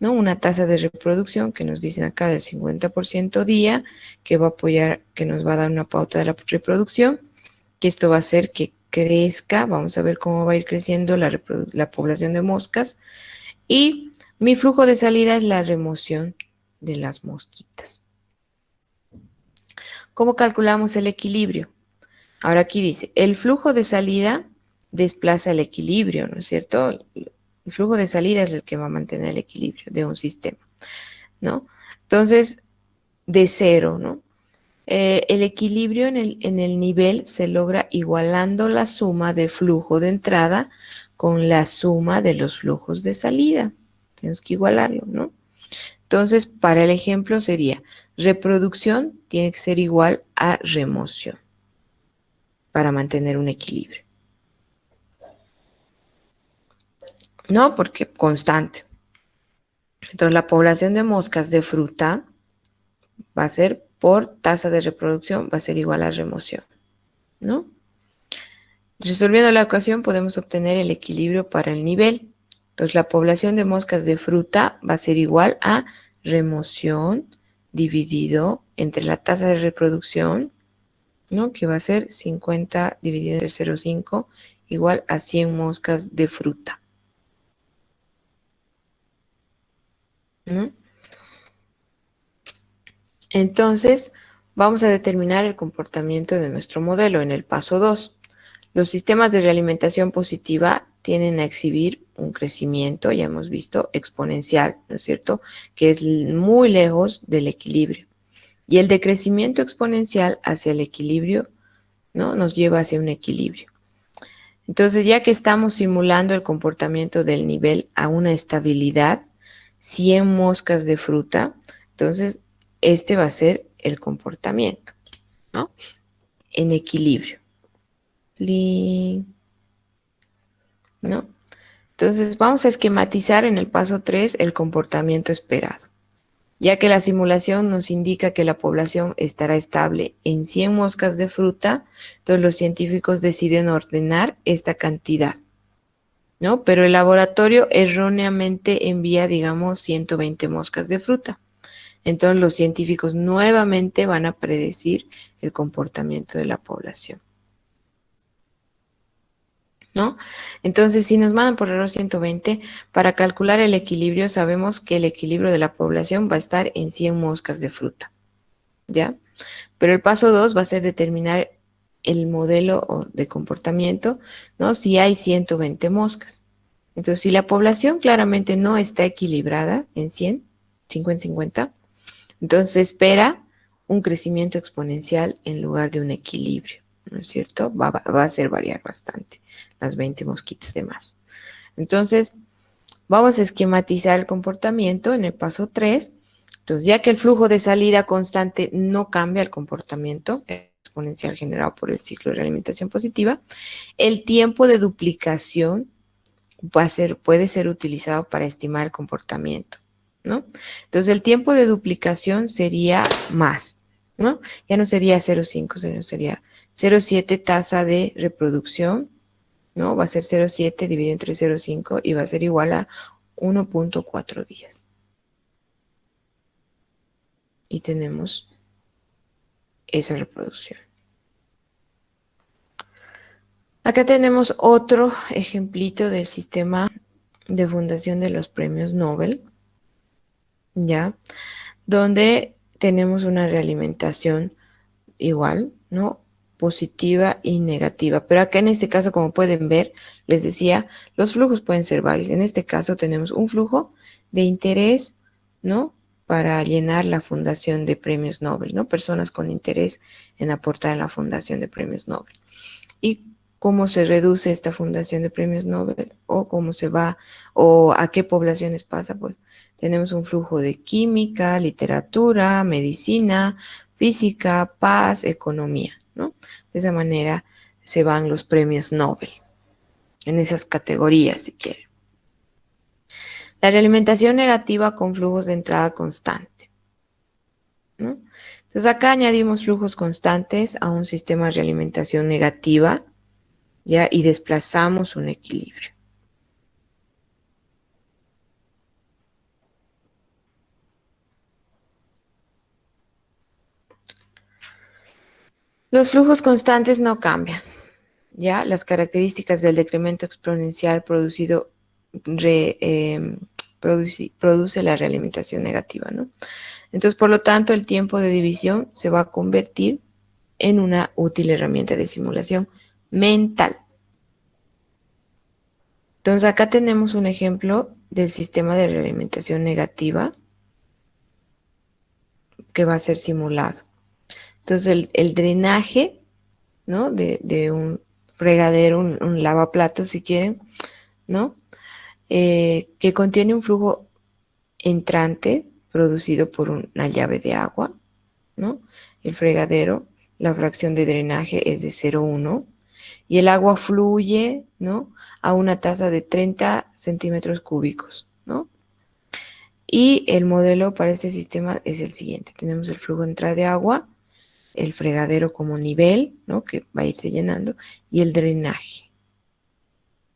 ¿no? Una tasa de reproducción que nos dicen acá del 50% día, que va a apoyar, que nos va a dar una pauta de la reproducción, que esto va a hacer que crezca, vamos a ver cómo va a ir creciendo la población de moscas, y mi flujo de salida es la remoción de las mosquitas. ¿Cómo calculamos el equilibrio? Ahora aquí dice, el flujo de salida desplaza el equilibrio, ¿no es cierto? El flujo de salida es el que va a mantener el equilibrio de un sistema, ¿no? Entonces, de 0, ¿no? El equilibrio en el nivel se logra igualando la suma de flujo de entrada con la suma de los flujos de salida. Tenemos que igualarlo, ¿no? Entonces, para el ejemplo sería, reproducción tiene que ser igual a remoción para mantener un equilibrio. ¿No? Porque constante. Entonces, la población de moscas de fruta va a ser por tasa de reproducción, va a ser igual a remoción, ¿no? Resolviendo la ecuación podemos obtener el equilibrio para el nivel. Entonces la población de moscas de fruta va a ser igual a remoción dividido entre la tasa de reproducción, ¿no? Que va a ser 50 dividido entre 0,5 igual a 100 moscas de fruta, ¿no? Entonces vamos a determinar el comportamiento de nuestro modelo en el paso 2. Los sistemas de realimentación positiva tienden a exhibir un crecimiento, ya hemos visto, exponencial, ¿no es cierto?, que es muy lejos del equilibrio. Y el decrecimiento exponencial hacia el equilibrio, ¿no?, nos lleva hacia un equilibrio. Entonces, ya que estamos simulando el comportamiento del nivel a una estabilidad, 100 moscas de fruta, entonces este va a ser el comportamiento, ¿no?, en equilibrio. ¿No? Entonces vamos a esquematizar en el paso 3 el comportamiento esperado, ya que la simulación nos indica que la población estará estable en 100 moscas de fruta, entonces los científicos deciden ordenar esta cantidad, ¿no? Pero el laboratorio erróneamente envía, digamos, 120 moscas de fruta. Entonces los científicos nuevamente van a predecir el comportamiento de la población, ¿no? Entonces, si nos mandan por error 120, para calcular el equilibrio sabemos que el equilibrio de la población va a estar en 100 moscas de fruta, ¿ya? Pero el paso 2 va a ser determinar el modelo de comportamiento, ¿no? Si hay 120 moscas. Entonces, si la población claramente no está equilibrada en 100, 50-50, entonces se espera un crecimiento exponencial en lugar de un equilibrio, ¿no es cierto? Va a hacer variar bastante las 20 mosquitas de más. Entonces, vamos a esquematizar el comportamiento en el paso 3. Entonces, ya que el flujo de salida constante no cambia el comportamiento exponencial generado por el ciclo de realimentación positiva, el tiempo de duplicación puede ser utilizado para estimar el comportamiento, ¿no? Entonces, el tiempo de duplicación sería más, ¿no? Ya no sería 0,5, sería 0,7 tasa de reproducción, ¿no? Va a ser 0,7 dividido entre 0,5 y va a ser igual a 1.4 días. Y tenemos esa reproducción. Acá tenemos otro ejemplito del sistema de fundación de los premios Nobel, ¿ya? Donde tenemos una realimentación igual, ¿no? Positiva y negativa. Pero acá en este caso, como pueden ver, les decía, los flujos pueden ser varios. En este caso tenemos un flujo de interés, ¿no? Para llenar la fundación de premios Nobel, ¿no? Personas con interés en aportar en la fundación de premios Nobel. Y cómo se reduce esta fundación de premios Nobel o cómo se va o a qué poblaciones pasa, pues tenemos un flujo de química, literatura, medicina, física, paz, economía, ¿no? De esa manera se van los premios Nobel en esas categorías, si quieren. La realimentación negativa con flujos de entrada constante, ¿no? Entonces acá añadimos flujos constantes a un sistema de realimentación negativa, ¿ya? Y desplazamos un equilibrio. Los flujos constantes no cambian, ¿ya? Las características del decremento exponencial produce la realimentación negativa, ¿no? Entonces, por lo tanto, el tiempo de división se va a convertir en una útil herramienta de simulación mental. Entonces, acá tenemos un ejemplo del sistema de realimentación negativa que va a ser simulado. Entonces, el drenaje, ¿no? De un fregadero, un lavaplatos, si quieren, ¿no? Que contiene un flujo entrante producido por una llave de agua, ¿no? El fregadero, la fracción de drenaje es de 0,1 y el agua fluye, ¿no? A una tasa de 30 centímetros cúbicos, ¿no? Y el modelo para este sistema es el siguiente. Tenemos el flujo de entrada de agua, el fregadero como nivel, ¿no? Que va a irse llenando, y el drenaje,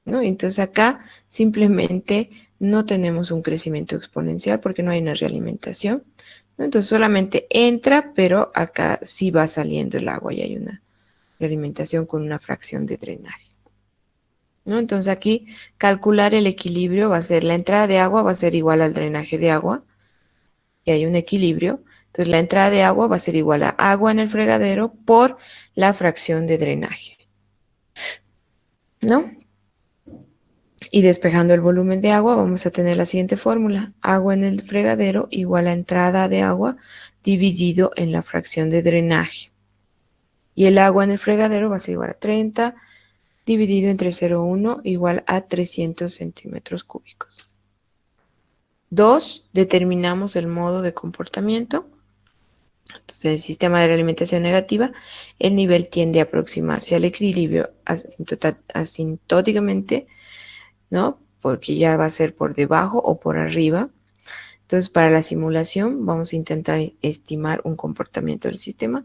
¿no? Entonces acá simplemente no tenemos un crecimiento exponencial porque no hay una realimentación, ¿no? Entonces solamente entra, pero acá sí va saliendo el agua y hay una realimentación con una fracción de drenaje, ¿no? Entonces aquí calcular el equilibrio va a ser, la entrada de agua va a ser igual al drenaje de agua, y hay un equilibrio. Entonces la entrada de agua va a ser igual a agua en el fregadero por la fracción de drenaje, ¿no? Y despejando el volumen de agua, vamos a tener la siguiente fórmula. Agua en el fregadero igual a entrada de agua dividido en la fracción de drenaje. Y el agua en el fregadero va a ser igual a 30 dividido entre 0,1 igual a 300 centímetros cúbicos. 2. Determinamos el modo de comportamiento. Entonces, en el sistema de realimentación negativa, el nivel tiende a aproximarse al equilibrio asintóticamente, ¿no? Porque ya va a ser por debajo o por arriba. Entonces, para la simulación vamos a intentar estimar un comportamiento del sistema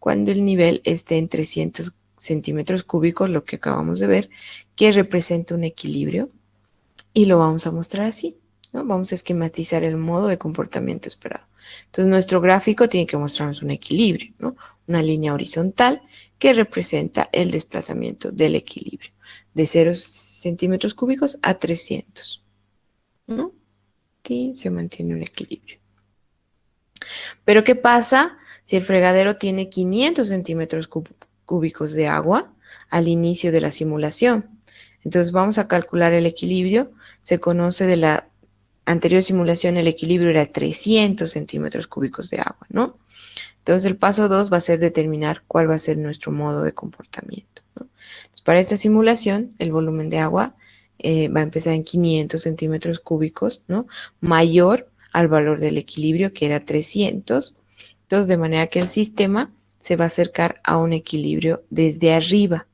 cuando el nivel esté en 300 centímetros cúbicos, lo que acabamos de ver, que representa un equilibrio, y lo vamos a mostrar así, ¿no? Vamos a esquematizar el modo de comportamiento esperado. Entonces, nuestro gráfico tiene que mostrarnos un equilibrio, ¿no? Una línea horizontal que representa el desplazamiento del equilibrio, de 0 centímetros cúbicos a 300, ¿no? Y se mantiene un equilibrio. Pero ¿qué pasa si el fregadero tiene 500 centímetros cúbicos de agua al inicio de la simulación. Entonces vamos a calcular el equilibrio. Se conoce de la anterior simulación, el equilibrio era 300 centímetros cúbicos de agua, ¿no? Entonces el paso 2 va a ser determinar cuál va a ser nuestro modo de comportamiento, ¿no? Entonces, para esta simulación, el volumen de agua va a empezar en 500 centímetros cúbicos, ¿no? Mayor al valor del equilibrio, que era 300. Entonces, de manera que el sistema se va a acercar a un equilibrio desde arriba.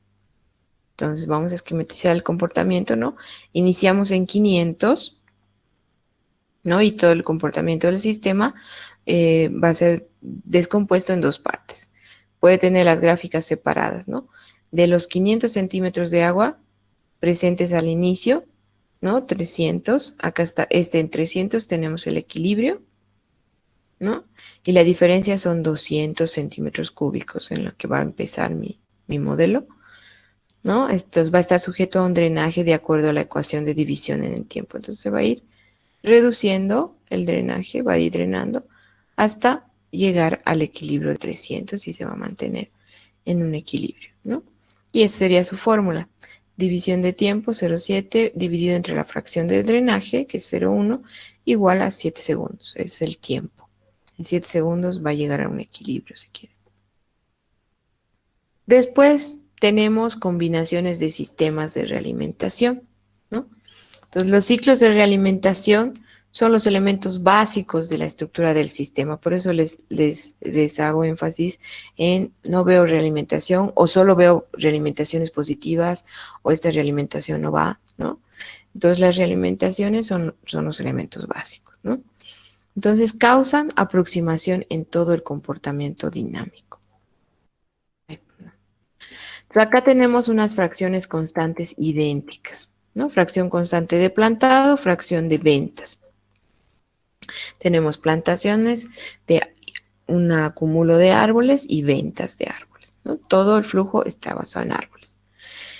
Entonces, vamos a esquematizar el comportamiento, ¿no? Iniciamos en 500, ¿no? Y todo el comportamiento del sistema va a ser descompuesto en dos partes. Puede tener las gráficas separadas, ¿no? De los 500 centímetros de agua presentes al inicio, ¿no? 300, acá está, en 300 tenemos el equilibrio, ¿no? Y la diferencia son 200 centímetros cúbicos en lo que va a empezar mi modelo, ¿no? Entonces va a estar sujeto a un drenaje de acuerdo a la ecuación de división en el tiempo. Entonces se va a ir reduciendo el drenaje, va a ir drenando hasta llegar al equilibrio de 300 y se va a mantener en un equilibrio, ¿no? Y esa sería su fórmula. División de tiempo 0,7 dividido entre la fracción de drenaje, que es 0,1, igual a 7 segundos. Es el tiempo. En 7 segundos va a llegar a un equilibrio, si quiere. Después tenemos combinaciones de sistemas de realimentación, ¿no? Entonces, los ciclos de realimentación son los elementos básicos de la estructura del sistema. Por eso les hago énfasis en no veo realimentación o solo veo realimentaciones positivas o esta realimentación no va, ¿no? Entonces, las realimentaciones son los elementos básicos, ¿no? Entonces, causan aproximación en todo el comportamiento dinámico. Entonces, acá tenemos unas fracciones constantes idénticas, ¿no? Fracción constante de plantado, fracción de ventas. Tenemos plantaciones de un acúmulo de árboles y ventas de árboles, ¿no? Todo el flujo está basado en árboles.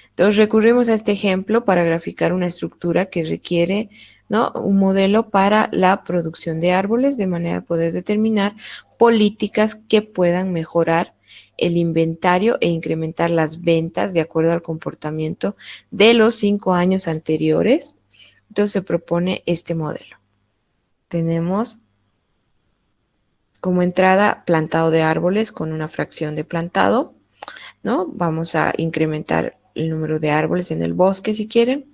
Entonces recurrimos a este ejemplo para graficar una estructura que requiere, ¿no?, un modelo para la producción de árboles de manera de poder determinar políticas que puedan mejorar el inventario e incrementar las ventas de acuerdo al comportamiento de los 5 años anteriores. Entonces se propone este modelo. Tenemos como entrada plantado de árboles con una fracción de plantado, ¿no? Vamos a incrementar el número de árboles en el bosque si quieren,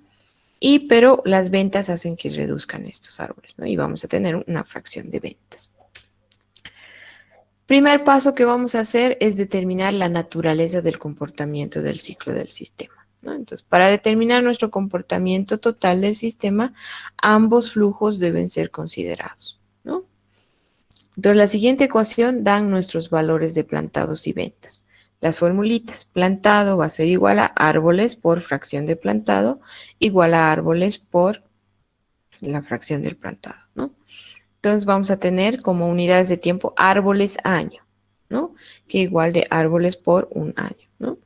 pero las ventas hacen que reduzcan estos árboles, ¿no? Y vamos a tener una fracción de ventas. Primer paso que vamos a hacer es determinar la naturaleza del comportamiento del ciclo del sistema, ¿no? Entonces, para determinar nuestro comportamiento total del sistema, ambos flujos deben ser considerados, ¿no? Entonces, la siguiente ecuación dan nuestros valores de plantados y ventas. Las formulitas, plantado va a ser igual a árboles por fracción de plantado, igual a árboles por la fracción del plantado, ¿no? Entonces vamos a tener como unidades de tiempo árboles año, ¿no? Que igual de árboles por un año, ¿no?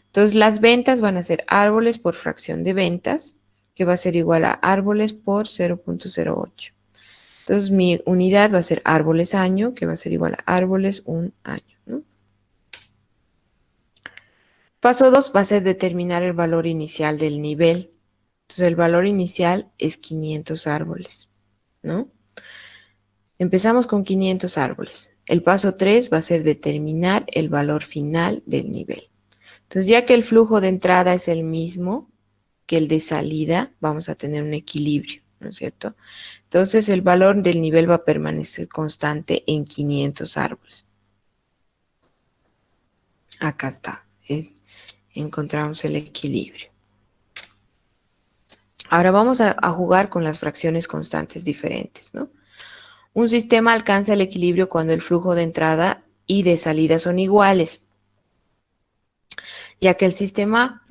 Entonces las ventas van a ser árboles por fracción de ventas, que va a ser igual a árboles por 0,08. Entonces mi unidad va a ser árboles año, que va a ser igual a árboles un año, ¿no? Paso 2 va a ser determinar el valor inicial del nivel. Entonces el valor inicial es 500 árboles, ¿no? Empezamos con 500 árboles. El paso 3 va a ser determinar el valor final del nivel. Entonces, ya que el flujo de entrada es el mismo que el de salida, vamos a tener un equilibrio, ¿no es cierto? Entonces, el valor del nivel va a permanecer constante en 500 árboles. Acá está. Encontramos el equilibrio. Ahora vamos a jugar con las fracciones constantes diferentes, ¿no? Un sistema alcanza el equilibrio cuando el flujo de entrada y de salida son iguales, ya que el sistema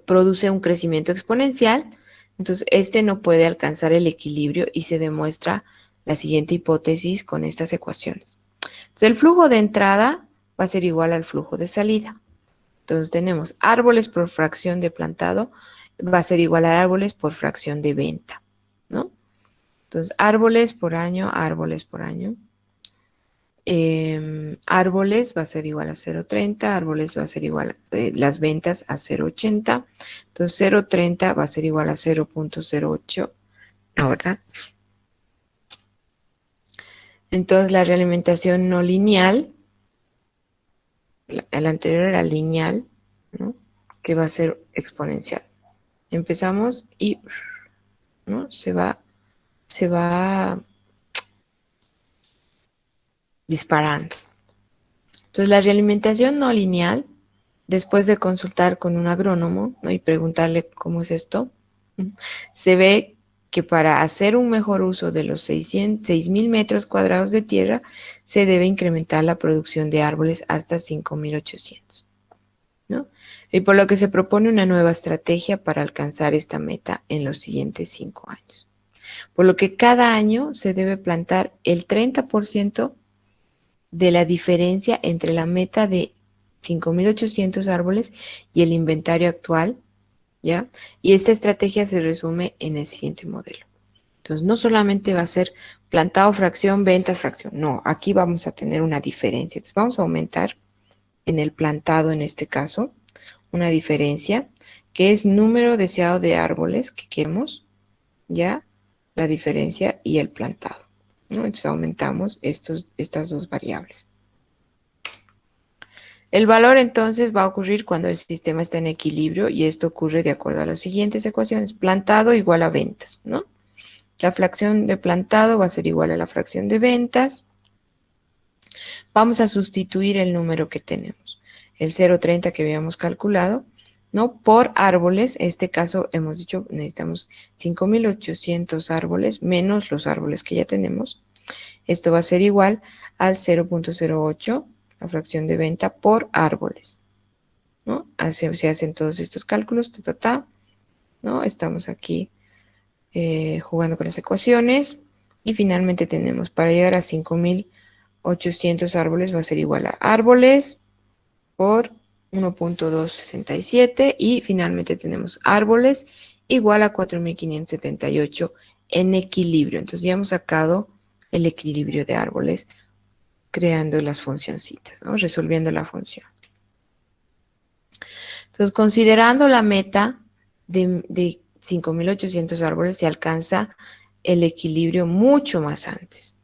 produce un crecimiento exponencial, entonces este no puede alcanzar el equilibrio y se demuestra la siguiente hipótesis con estas ecuaciones. Entonces el flujo de entrada va a ser igual al flujo de salida. Entonces tenemos árboles por fracción de plantado, va a ser igual a árboles por fracción de venta, ¿no? Entonces, árboles por año, árboles va a ser igual a 0,30, árboles va a ser igual a las ventas a 0,80, entonces 0,30 va a ser igual a 0,08, ¿verdad? Entonces la realimentación no lineal, la anterior era lineal, ¿no? Que va a ser exponencial. Empezamos y, ¿no? se va disparando. Entonces la realimentación no lineal, después de consultar con un agrónomo, ¿no? Y preguntarle cómo es esto, se ve que para hacer un mejor uso de los 6.000 metros cuadrados de tierra, se debe incrementar la producción de árboles hasta 5.800, ¿no? Y por lo que se propone una nueva estrategia para alcanzar esta meta en los siguientes 5 años. Por lo que cada año se debe plantar el 30% de la diferencia entre la meta de 5.800 árboles y el inventario actual, ¿ya? Y esta estrategia se resume en el siguiente modelo. Entonces, no solamente va a ser plantado fracción, venta fracción. No, aquí vamos a tener una diferencia. Entonces, vamos a aumentar en el plantado, en este caso, una diferencia que es número deseado de árboles que queremos, ¿ya? La diferencia y el plantado, ¿no? Entonces, aumentamos estas dos variables. El valor entonces va a ocurrir cuando el sistema está en equilibrio y esto ocurre de acuerdo a las siguientes ecuaciones. Plantado igual a ventas, ¿no? La fracción de plantado va a ser igual a la fracción de ventas. Vamos a sustituir el número que tenemos, el 0,30 que habíamos calculado, ¿no? Por árboles, en este caso hemos dicho necesitamos 5.800 árboles menos los árboles que ya tenemos. Esto va a ser igual al 0,08, la fracción de venta por árboles, ¿no? Se hacen todos estos cálculos, ¿no? Estamos aquí jugando con las ecuaciones y finalmente tenemos para llegar a 5.800 árboles va a ser igual a árboles por 1,267 y finalmente tenemos árboles igual a 4.578 en equilibrio. Entonces ya hemos sacado el equilibrio de árboles creando las funcioncitas, ¿no? Resolviendo la función. Entonces, considerando la meta de 5.800 árboles, se alcanza el equilibrio mucho más antes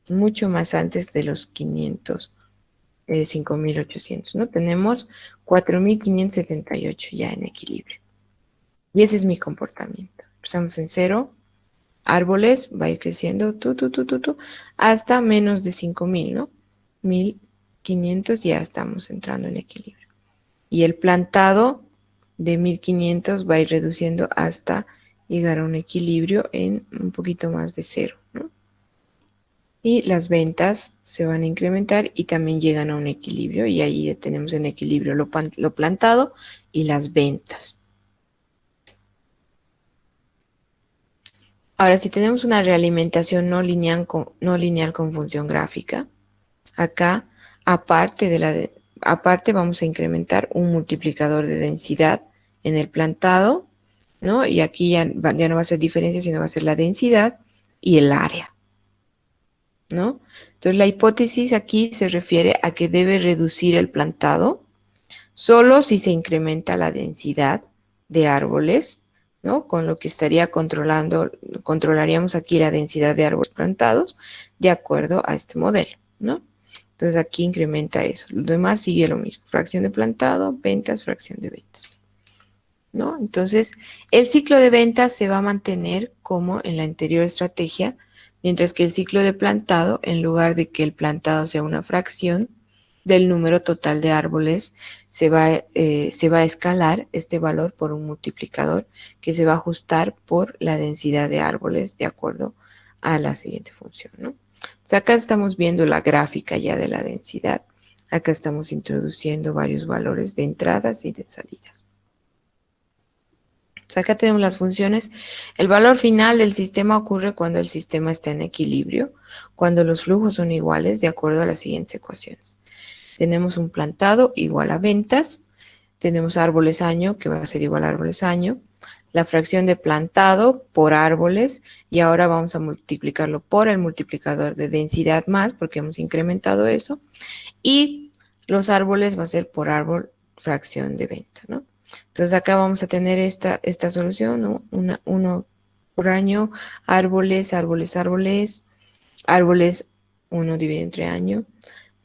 de los 5.800, ¿no? Tenemos 4.578 ya en equilibrio. Y ese es mi comportamiento. Empezamos en 0, árboles, va a ir creciendo, hasta menos de 5.000, ¿no? 1.500 ya estamos entrando en equilibrio. Y el plantado de 1.500 va a ir reduciendo hasta llegar a un equilibrio en un poquito más de 0, ¿no? Y las ventas se van a incrementar y también llegan a un equilibrio y ahí tenemos en equilibrio lo plantado y las ventas. Ahora, si tenemos una realimentación no lineal con función gráfica, acá, aparte vamos a incrementar un multiplicador de densidad en el plantado, ¿no? Y aquí ya no va a ser diferencia, sino va a ser la densidad y el área, ¿no? Entonces, la hipótesis aquí se refiere a que debe reducir el plantado solo si se incrementa la densidad de árboles, ¿no? Con lo que controlaríamos aquí la densidad de árboles plantados de acuerdo a este modelo, ¿no? Entonces aquí incrementa eso. Lo demás sigue lo mismo. Fracción de plantado, ventas, fracción de ventas, ¿no? Entonces el ciclo de ventas se va a mantener como en la anterior estrategia, mientras que el ciclo de plantado, en lugar de que el plantado sea una fracción del número total de árboles, se va a escalar este valor por un multiplicador que se va a ajustar por la densidad de árboles de acuerdo a la siguiente función, ¿no? Entonces acá estamos viendo la gráfica ya de la densidad. Acá estamos introduciendo varios valores de entradas y de salidas. Entonces acá tenemos las funciones. El valor final del sistema ocurre cuando el sistema está en equilibrio, cuando los flujos son iguales de acuerdo a las siguientes ecuaciones. Tenemos un plantado igual a ventas, Tenemos árboles año, que va a ser igual a árboles año. La fracción de plantado por árboles, y ahora vamos a multiplicarlo por el multiplicador de densidad más, porque hemos incrementado eso. Y los árboles va a ser por árbol fracción de venta, ¿no? Entonces acá vamos a tener esta solución, ¿no? Uno por año, árboles, árboles, árboles, árboles, 1 dividido entre año,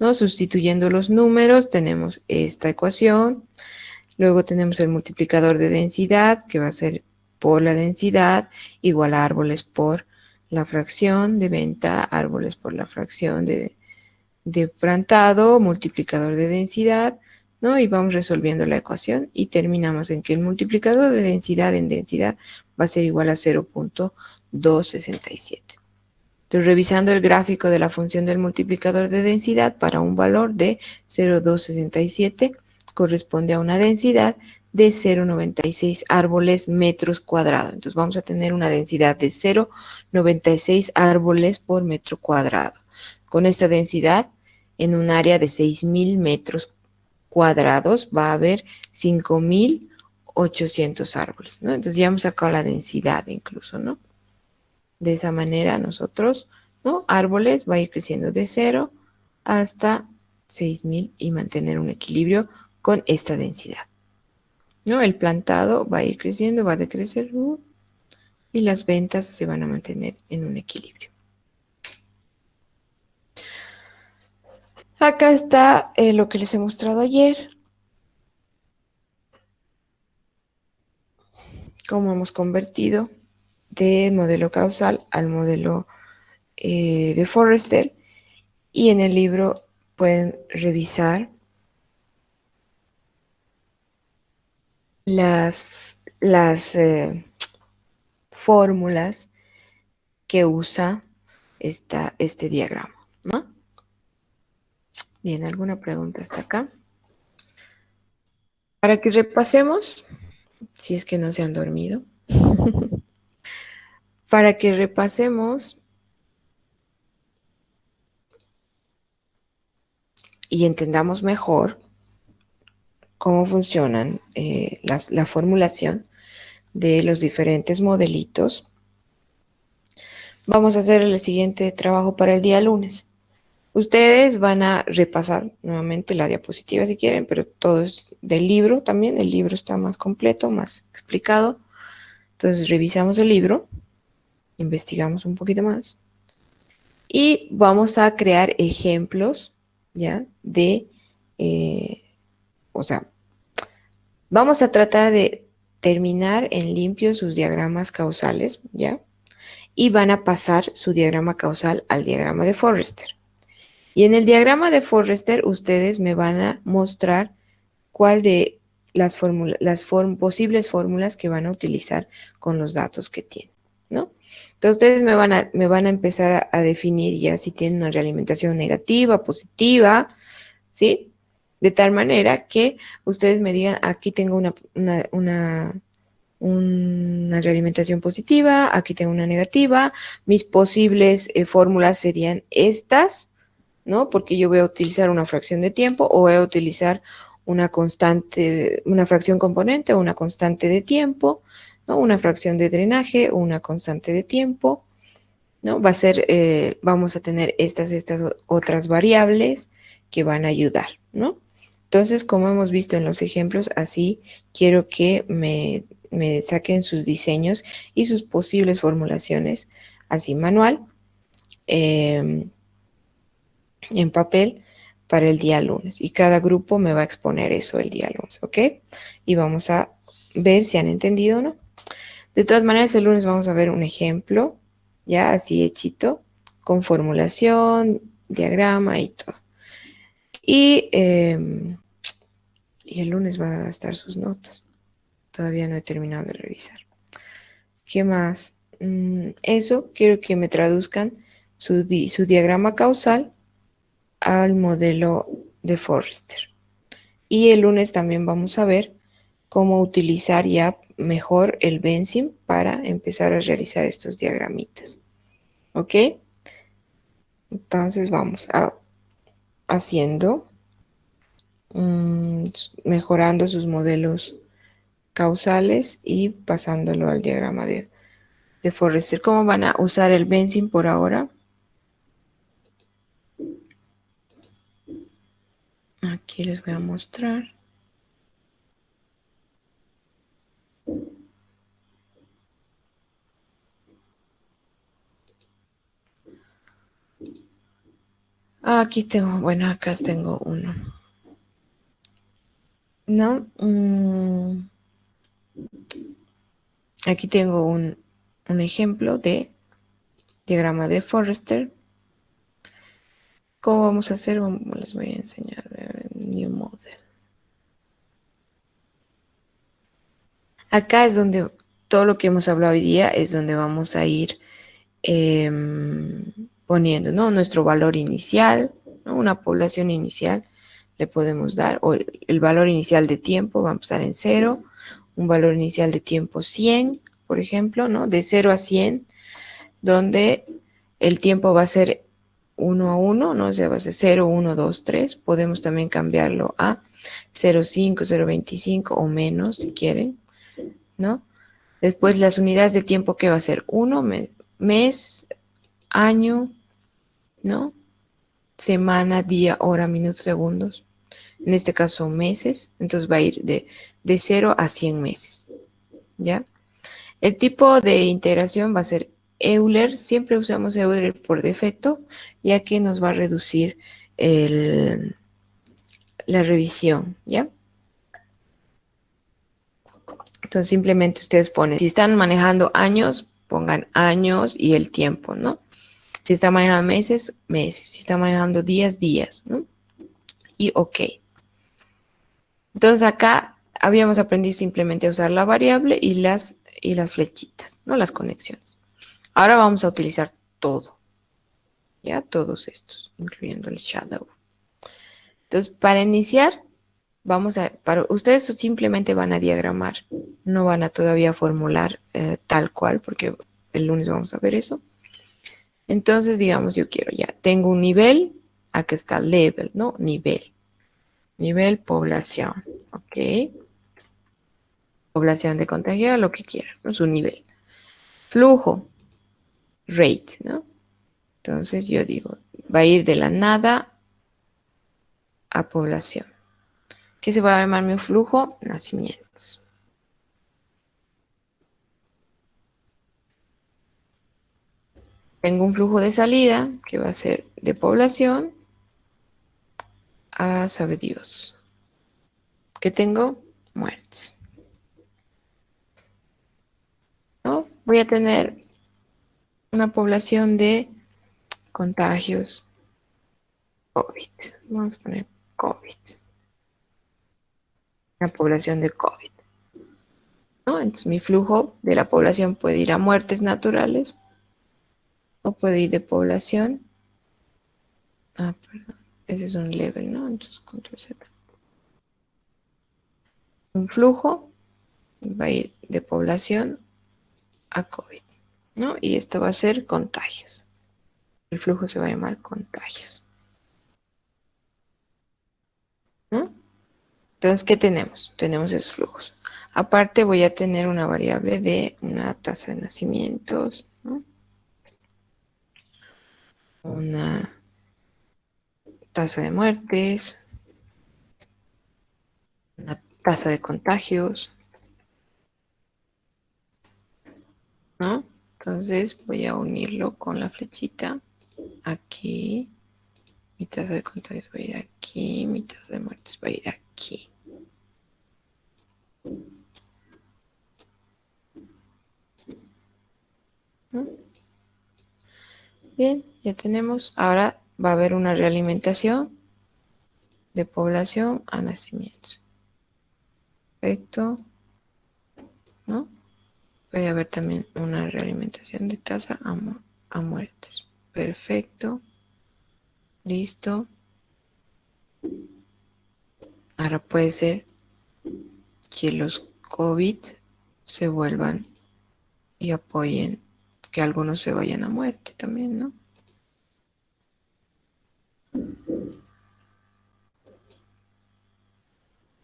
¿no? Sustituyendo los números tenemos esta ecuación. Luego tenemos el multiplicador de densidad, que va a ser por la densidad, igual a árboles por la fracción de venta, árboles por la fracción de plantado, multiplicador de densidad, ¿no? Y vamos resolviendo la ecuación y terminamos en que el multiplicador de densidad en densidad va a ser igual a 0.267. Entonces, revisando el gráfico de la función del multiplicador de densidad para un valor de 0.267, corresponde a una densidad de 0.96 árboles metros cuadrados. Entonces vamos a tener una densidad de 0.96 árboles por metro cuadrado. Con esta densidad, en un área de 6.000 metros cuadrados, va a haber 5.800 árboles, ¿no? Entonces ya hemos sacado la densidad incluso, ¿no? De esa manera nosotros, ¿no? Árboles va a ir creciendo de 0 hasta 6.000 y mantener un equilibrio con esta densidad, ¿no? El plantado va a ir creciendo, va a decrecer y las ventas se van a mantener en un equilibrio. Acá está lo que les he mostrado ayer, cómo hemos convertido de modelo causal al modelo de Forrester, y en el libro pueden revisar las fórmulas que usa este diagrama, ¿no? Bien, ¿alguna pregunta hasta acá? Para que repasemos, si es que no se han dormido, para que repasemos y entendamos mejor cómo funcionan la formulación de los diferentes modelitos, vamos a hacer el siguiente trabajo para el día lunes. Ustedes van a repasar nuevamente la diapositiva si quieren, pero todo es del libro también. El libro está más completo, más explicado. Entonces revisamos el libro, investigamos un poquito más y vamos a crear ejemplos, ¿ya? O sea, vamos a tratar de terminar en limpio sus diagramas causales, ¿ya? Y van a pasar su diagrama causal al diagrama de Forrester. Y en el diagrama de Forrester ustedes me van a mostrar cuál de las posibles fórmulas que van a utilizar con los datos que tienen, ¿no? Entonces ustedes me van a empezar a definir ya si tienen una realimentación negativa, positiva, ¿sí? De tal manera que ustedes me digan, aquí tengo una realimentación positiva, aquí tengo una negativa, mis posibles fórmulas serían estas, ¿no? Porque yo voy a utilizar una fracción de tiempo o voy a utilizar una constante, una fracción componente o una constante de tiempo, ¿no? Una fracción de drenaje o una constante de tiempo, ¿no? Va a ser, vamos a tener estas otras variables que van a ayudar, ¿no? Entonces, como hemos visto en los ejemplos, así quiero que me saquen sus diseños y sus posibles formulaciones, así manual, en papel, para el día lunes. Y cada grupo me va a exponer eso el día lunes, ¿ok? Y vamos a ver si han entendido o no. De todas maneras, el lunes vamos a ver un ejemplo, ya así hechito, con formulación, diagrama y todo. Y el lunes van a estar sus notas. Todavía no he terminado de revisar. ¿Qué más? Eso, quiero que me traduzcan su diagrama causal al modelo de Forrester. Y el lunes también vamos a ver cómo utilizar ya mejor el Vensim para empezar a realizar estos diagramitas. ¿Ok? Entonces vamos haciendo mejorando sus modelos causales y pasándolo al diagrama de Forrester. ¿Cómo van a usar el Benzene por ahora? Aquí les voy a mostrar. Aquí tengo, bueno, acá tengo uno. ¿No? Aquí tengo un ejemplo de diagrama de Forrester. ¿Cómo vamos a hacer? Les voy a enseñar New Model. Acá es donde todo lo que hemos hablado hoy día es donde vamos a ir poniendo, ¿no? Nuestro valor inicial, ¿no? Una población inicial le podemos dar, o el valor inicial de tiempo va a empezar en 0, un valor inicial de tiempo 100, por ejemplo, ¿no? De 0 a 100, donde el tiempo va a ser 1 a 1, ¿no? O sea, va a ser 0, 1, 2, 3. Podemos también cambiarlo a 0,5, 0,25 o menos si quieren, ¿no? Después las unidades de tiempo que va a ser 1, mes, año, ¿no? Semana, día, hora, minutos, segundos. En este caso meses, entonces va a ir de 0 a 100 meses, ¿ya? El tipo de integración va a ser Euler, siempre usamos Euler por defecto, ya que nos va a reducir la revisión, ¿ya? Entonces simplemente ustedes ponen, si están manejando años, pongan años y el tiempo, ¿no? Si están manejando meses, meses. Si están manejando días, días, ¿no? Y ok. Entonces acá habíamos aprendido simplemente a usar la variable y las flechitas, ¿no? Las conexiones. Ahora vamos a utilizar todo, ¿ya? Todos estos, incluyendo el shadow. Entonces, para iniciar, para ustedes simplemente van a diagramar, no van a todavía formular tal cual, porque el lunes vamos a ver eso. Entonces, digamos, yo quiero ya, tengo un nivel, acá está level, ¿no? Nivel población, ¿ok? Población de contagiados, lo que quieran, ¿no? Su nivel. Flujo, rate, ¿no? Entonces yo digo, va a ir de la nada a población. ¿Qué se va a llamar mi flujo? Nacimientos. Tengo un flujo de salida que va a ser de población a sabe Dios. ¿Qué tengo? Muertes. ¿No? Voy a tener una población de contagios COVID. Vamos a poner COVID. Una población de COVID, ¿no? Entonces mi flujo de la población puede ir a muertes naturales o puede ir de población. Perdón. Ese es un level, ¿no? Entonces control Z. Un flujo va a ir de población a COVID, ¿no? Y esto va a ser contagios. El flujo se va a llamar contagios, ¿no? Entonces, ¿qué tenemos? Tenemos esos flujos. Aparte voy a tener una variable de una tasa de nacimientos, ¿no? Una tasa de muertes, una tasa de contagios, ¿no? Entonces voy a unirlo con la flechita aquí. Mi tasa de contagios va a ir aquí, mi tasa de muertes va a ir aquí. ¿No? Bien, ya tenemos. Ahora va a haber una realimentación de población a nacimientos. Perfecto, ¿no? Puede haber también una realimentación de tasa a muertes. Perfecto. Listo. Ahora puede ser que los COVID se vuelvan y apoyen que algunos se vayan a muerte también, ¿no?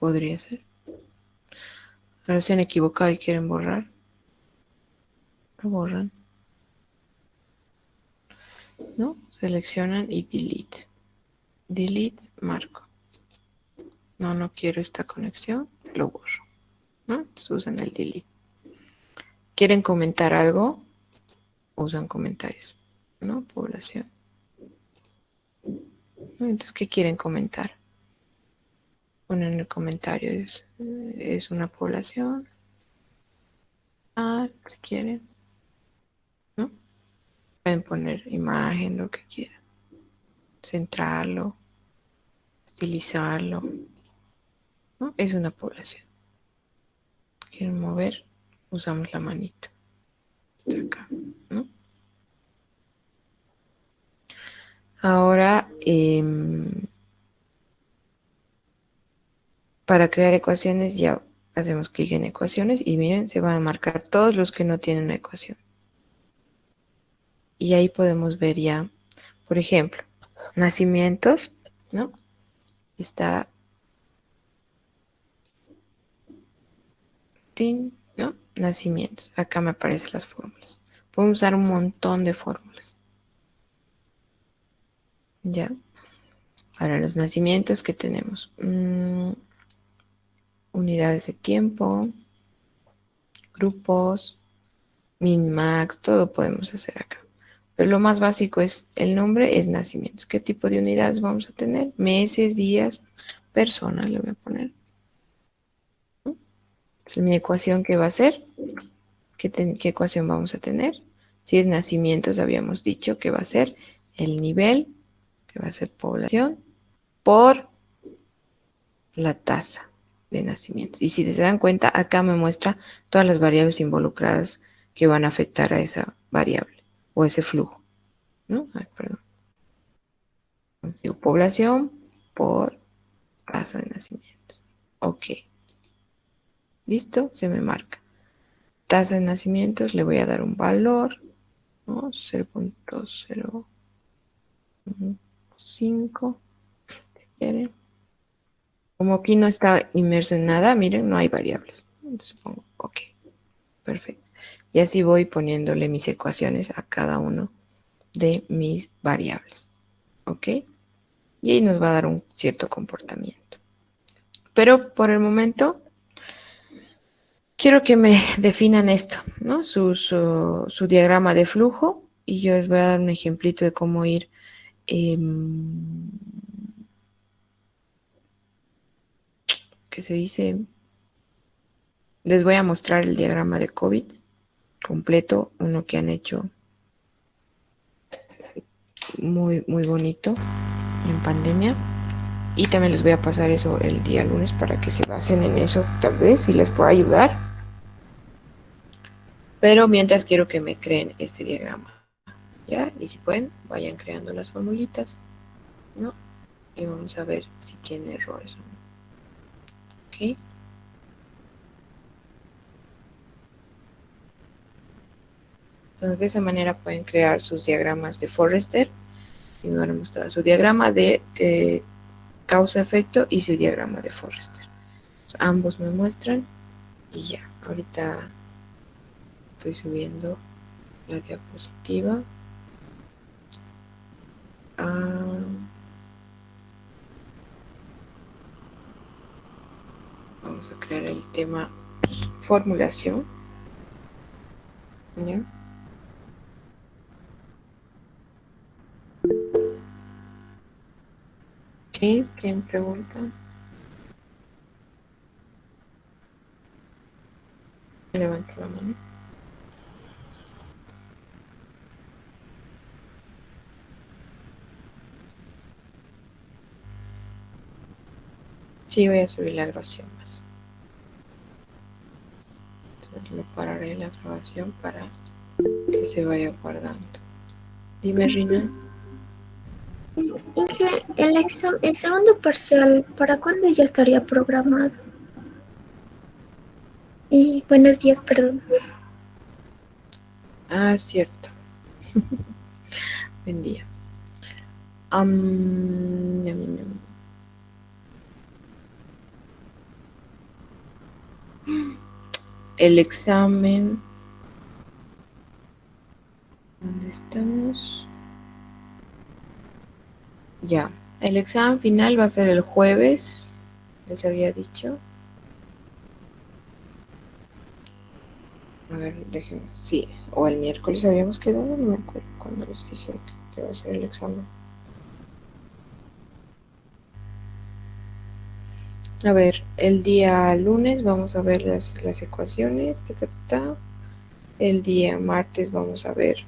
Podría ser. Ahora se han equivocado y quieren borrar. Lo borran. ¿No? Seleccionan y delete. Delete, marco. No, no quiero esta conexión. Lo borro. ¿No? Entonces usan el delete. ¿Quieren comentar algo? Usan comentarios. ¿No? Población. ¿No? Entonces, ¿qué quieren comentar? Ponen en el comentario. Es una población. Ah, si quieren. ¿No? Pueden poner imagen, lo que quieran. Centrarlo, estilizarlo, ¿no? Es una población. Quieren mover, usamos la manito de acá, ¿no? Ahora, para crear ecuaciones ya hacemos clic en ecuaciones y miren, se van a marcar todos los que no tienen una ecuación. Y ahí podemos ver ya, por ejemplo, nacimientos, ¿no? Está, ¿no? Nacimientos. Acá me aparecen las fórmulas. Podemos usar un montón de fórmulas. ¿Ya? Ahora los nacimientos que tenemos. Unidades de tiempo, grupos, min-max, todo podemos hacer acá. Pero lo más básico es el nombre, es nacimientos. ¿Qué tipo de unidades vamos a tener? Meses, días, personas, le voy a poner. Entonces, mi ecuación, ¿qué va a ser? ¿Qué ecuación vamos a tener? Si es nacimientos, habíamos dicho que va a ser el nivel, que va a ser población, por la tasa de nacimiento. Y si se dan cuenta, acá me muestra todas las variables involucradas que van a afectar a esa variable o ese flujo, ¿no? Ay, perdón. Digo, población por tasa de nacimiento. Ok. ¿Listo? Se me marca. Tasa de nacimientos, le voy a dar un valor, ¿no? 0.005, si quieren. Como aquí no está inmerso en nada, miren, no hay variables. Entonces pongo OK. Perfecto. Y así voy poniéndole mis ecuaciones a cada uno de mis variables. ¿Ok? Y ahí nos va a dar un cierto comportamiento. Pero por el momento, quiero que me definan esto, ¿no? Su diagrama de flujo. Y yo les voy a dar un ejemplito de cómo ir ¿qué se dice? Les voy a mostrar el diagrama de COVID completo, uno que han hecho muy, muy bonito en pandemia. Y también les voy a pasar eso el día lunes para que se basen en eso, tal vez, si les puedo ayudar. Pero mientras quiero que me creen este diagrama, ¿ya? Y si pueden, vayan creando las formulitas, ¿no? Y vamos a ver si tiene errores o no. ¿Ok? Entonces, de esa manera pueden crear sus diagramas de Forrester y me van a mostrar su diagrama de causa-efecto y su diagrama de Forrester. Entonces, ambos me muestran y ya. Ahorita estoy subiendo la diapositiva. Vamos a crear el tema formulación. ¿Ya? Sí, ¿quién pregunta? Levanto la mano. Sí, voy a subir la grabación más. Entonces lo pararé la grabación para que se vaya guardando. Dime, Rina. Inge, el segundo parcial, ¿para cuándo ya estaría programado? Y buenos días, perdón. Ah, cierto. Buen día. el examen, ¿dónde estamos? Ya, el examen final va a ser el jueves, les había dicho. A ver, déjenme, sí, o el miércoles habíamos quedado, no me acuerdo cuando les dije que va a ser el examen. A ver, el día lunes vamos a ver las ecuaciones, el día martes vamos a ver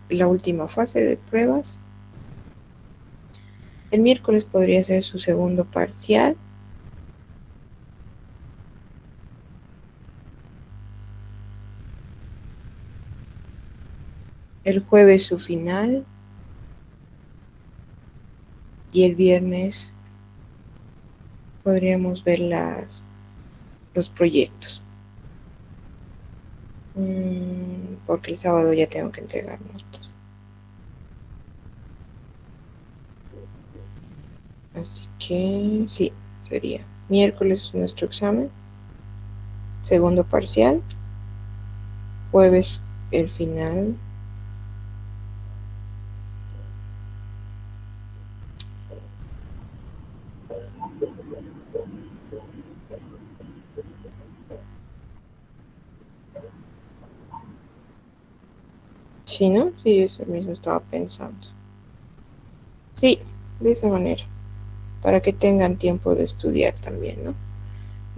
la última fase de pruebas. El miércoles podría ser su segundo parcial. El jueves su final. Y el viernes podríamos ver los proyectos. Porque el sábado ya tengo que entregar notas. Así que sí, sería miércoles nuestro examen, segundo parcial, jueves el final. Sí, ¿no? Sí, eso mismo estaba pensando. Sí, de esa manera, para que tengan tiempo de estudiar también, ¿no?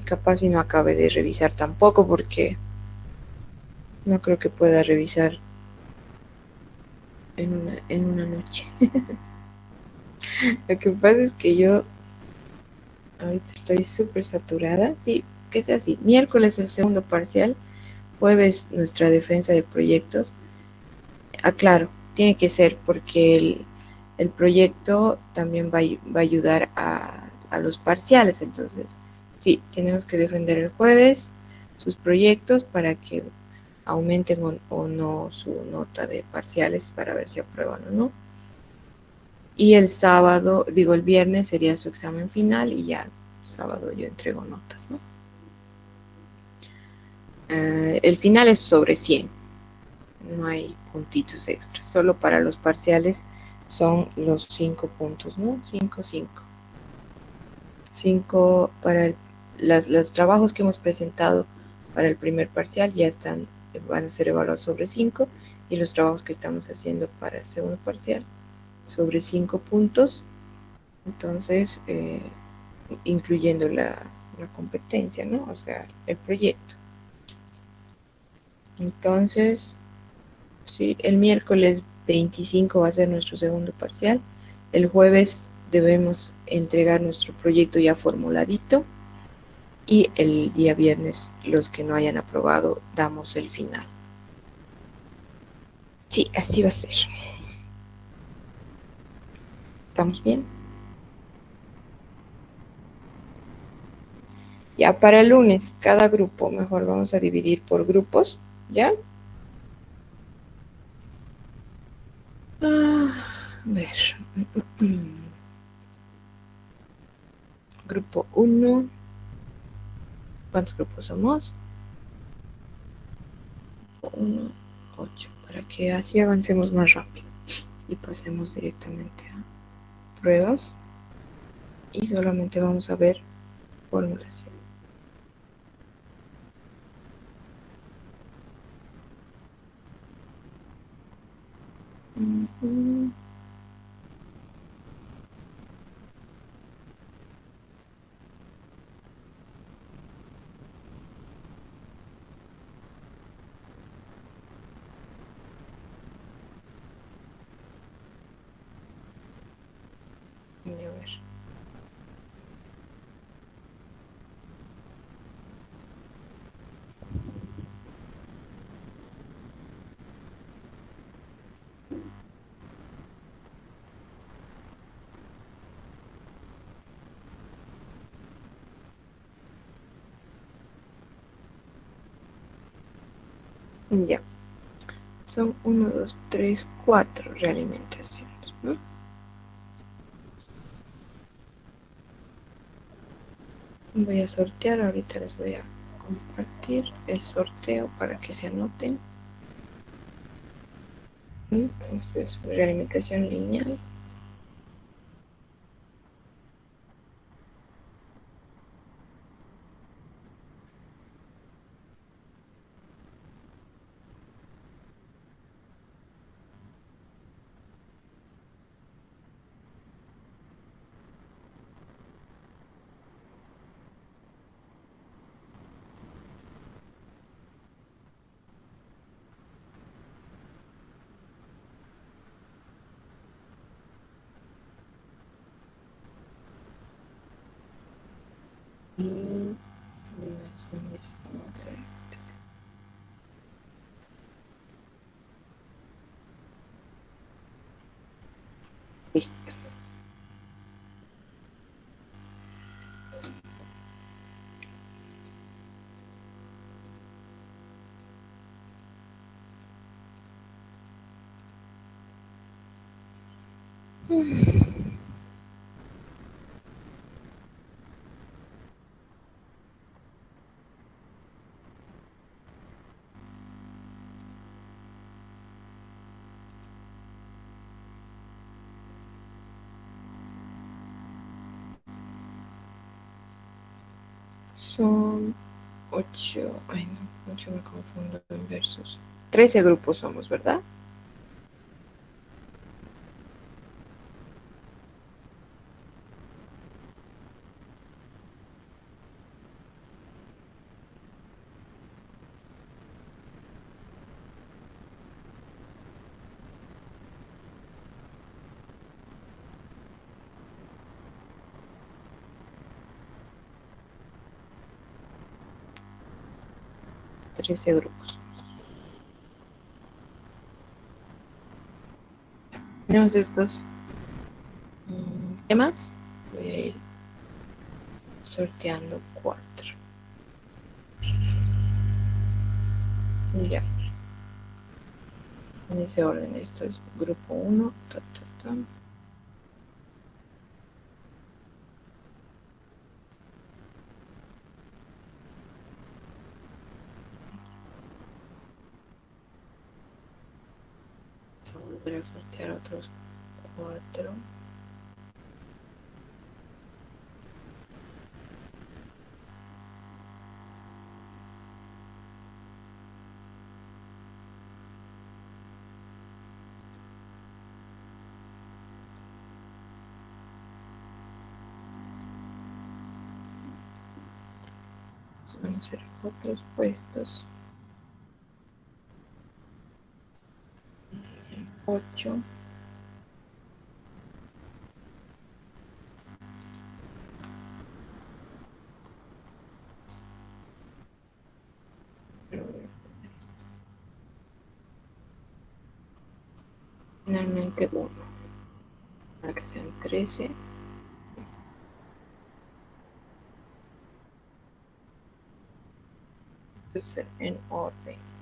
Y capaz si no acabe de revisar tampoco, porque no creo que pueda revisar en una noche. Lo que pasa es que yo ahorita estoy súper saturada. Sí, que sea así. Miércoles el segundo parcial, jueves nuestra defensa de proyectos. Claro, tiene que ser porque el proyecto también va a ayudar a los parciales. Entonces, sí, tenemos que defender el jueves sus proyectos para que aumenten o no su nota de parciales para ver si aprueban o no. Y el sábado, digo el viernes sería su examen final y ya sábado yo entrego notas, ¿no? El final es sobre 100, no hay puntitos extras, solo para los parciales son los 5 puntos, ¿no? 5, 5. 5 para los trabajos que hemos presentado para el primer parcial ya van a ser evaluados sobre 5 y los trabajos que estamos haciendo para el segundo parcial sobre 5 puntos. Entonces, incluyendo la competencia, ¿no? O sea, el proyecto. Entonces, sí, el miércoles 25 va a ser nuestro segundo parcial. El jueves debemos entregar nuestro proyecto ya formuladito. Y el día viernes, los que no hayan aprobado, damos el final. Sí, así va a ser. ¿Estamos bien? Ya para el lunes, cada grupo, mejor vamos a dividir por grupos, ¿ya? A ver. Grupo 1. ¿Cuántos grupos somos? 1, 8. Para que así avancemos más rápido. Y pasemos directamente a pruebas. Y solamente vamos a ver formulación. Voy a ver. Ya. Son 1, 2, 3, 4 realimentaciones, ¿no? Voy a sortear, ahorita les voy a compartir el sorteo para que se anoten. Entonces, realimentación lineal. Y combinación de sistema característico. Listo. Son 8, ay no, 8 me confundo en versos. 13 grupos somos, ¿verdad? Trece grupos. Tenemos estos. ¿Qué más? Voy a ir sorteando 4. Ya. En ese orden, esto es grupo 1. Volver a sortear otros 4. Van a ser otros puestos. 8. Finalmente 1. Para que sean 13. Entonces, en orden.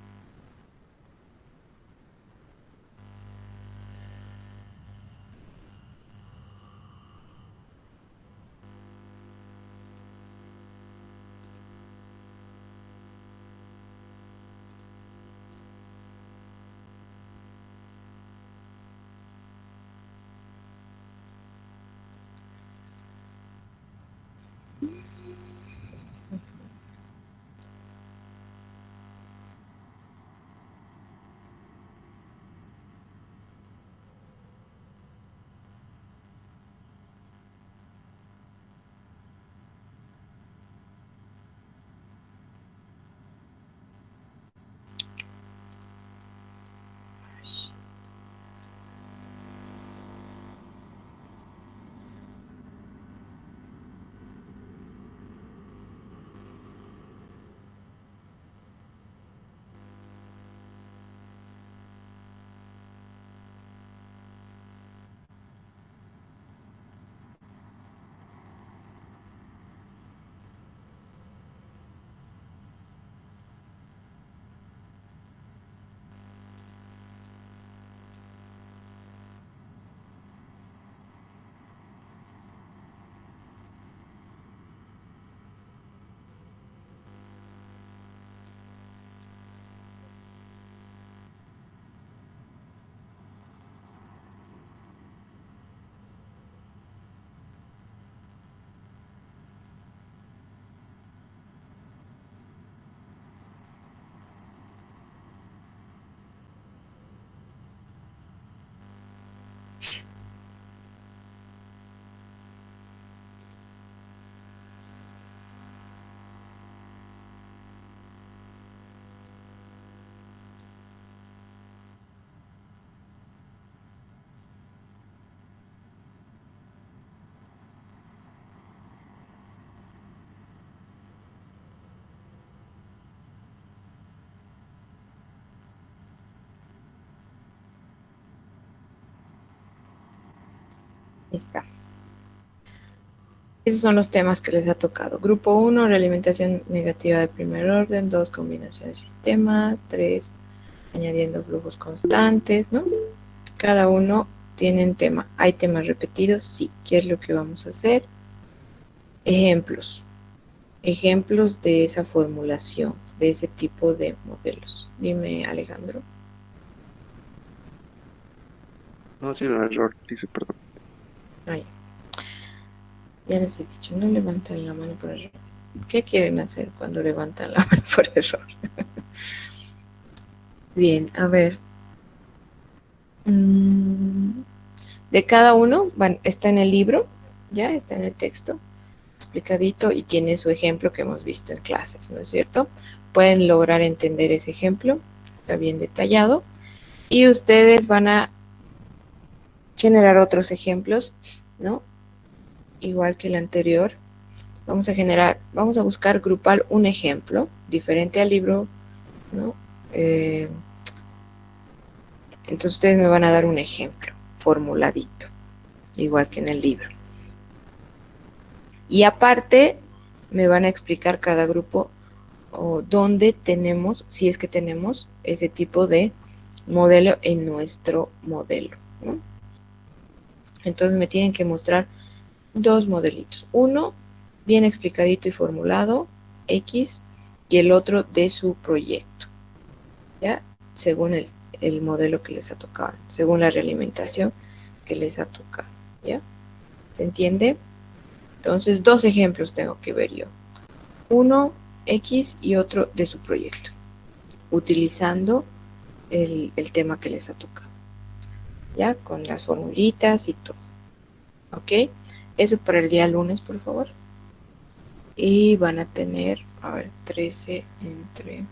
está. Esos son los temas que les ha tocado. Grupo 1, realimentación negativa de primer orden. 2, combinación de sistemas. 3, añadiendo flujos constantes, ¿no? Cada uno tiene un tema. ¿Hay temas repetidos? Sí. ¿Qué es lo que vamos a hacer? Ejemplos. Ejemplos de esa formulación, de ese tipo de modelos. Dime, Alejandro. No, sí, el error, dice, perdón. Ay, ya les he dicho, no levantan la mano por error. ¿Qué quieren hacer cuando levantan la mano por error? Bien, a ver. De cada uno está en el libro, ya está en el texto, explicadito y tiene su ejemplo que hemos visto en clases, ¿no es cierto? Pueden lograr entender ese ejemplo, está bien detallado, y ustedes van a generar otros ejemplos, ¿no? Igual que el anterior, vamos a buscar grupal un ejemplo diferente al libro, ¿no? Entonces ustedes me van a dar un ejemplo formuladito, igual que en el libro. Y aparte, me van a explicar cada grupo o dónde tenemos, si es que tenemos ese tipo de modelo en nuestro modelo, ¿no? Entonces me tienen que mostrar dos modelitos. Uno bien explicadito y formulado, X, y el otro de su proyecto, ¿ya? Según el modelo que les ha tocado, según la realimentación que les ha tocado, ¿ya? ¿Se entiende? Entonces, dos ejemplos tengo que ver yo. Uno X y otro de su proyecto, utilizando el tema que les ha tocado, ¿ya? Con las formulitas y todo, ¿ok? Eso para el día lunes, por favor. Y van a tener, a ver, 13 entre...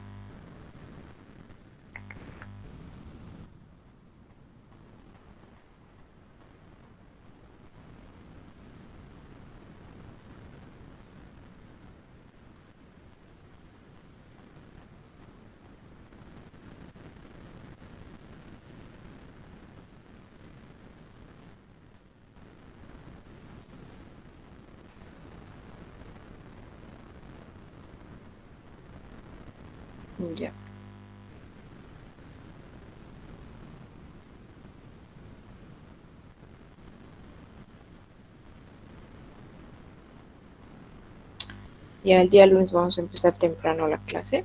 Ya. Ya el día lunes vamos a empezar temprano la clase.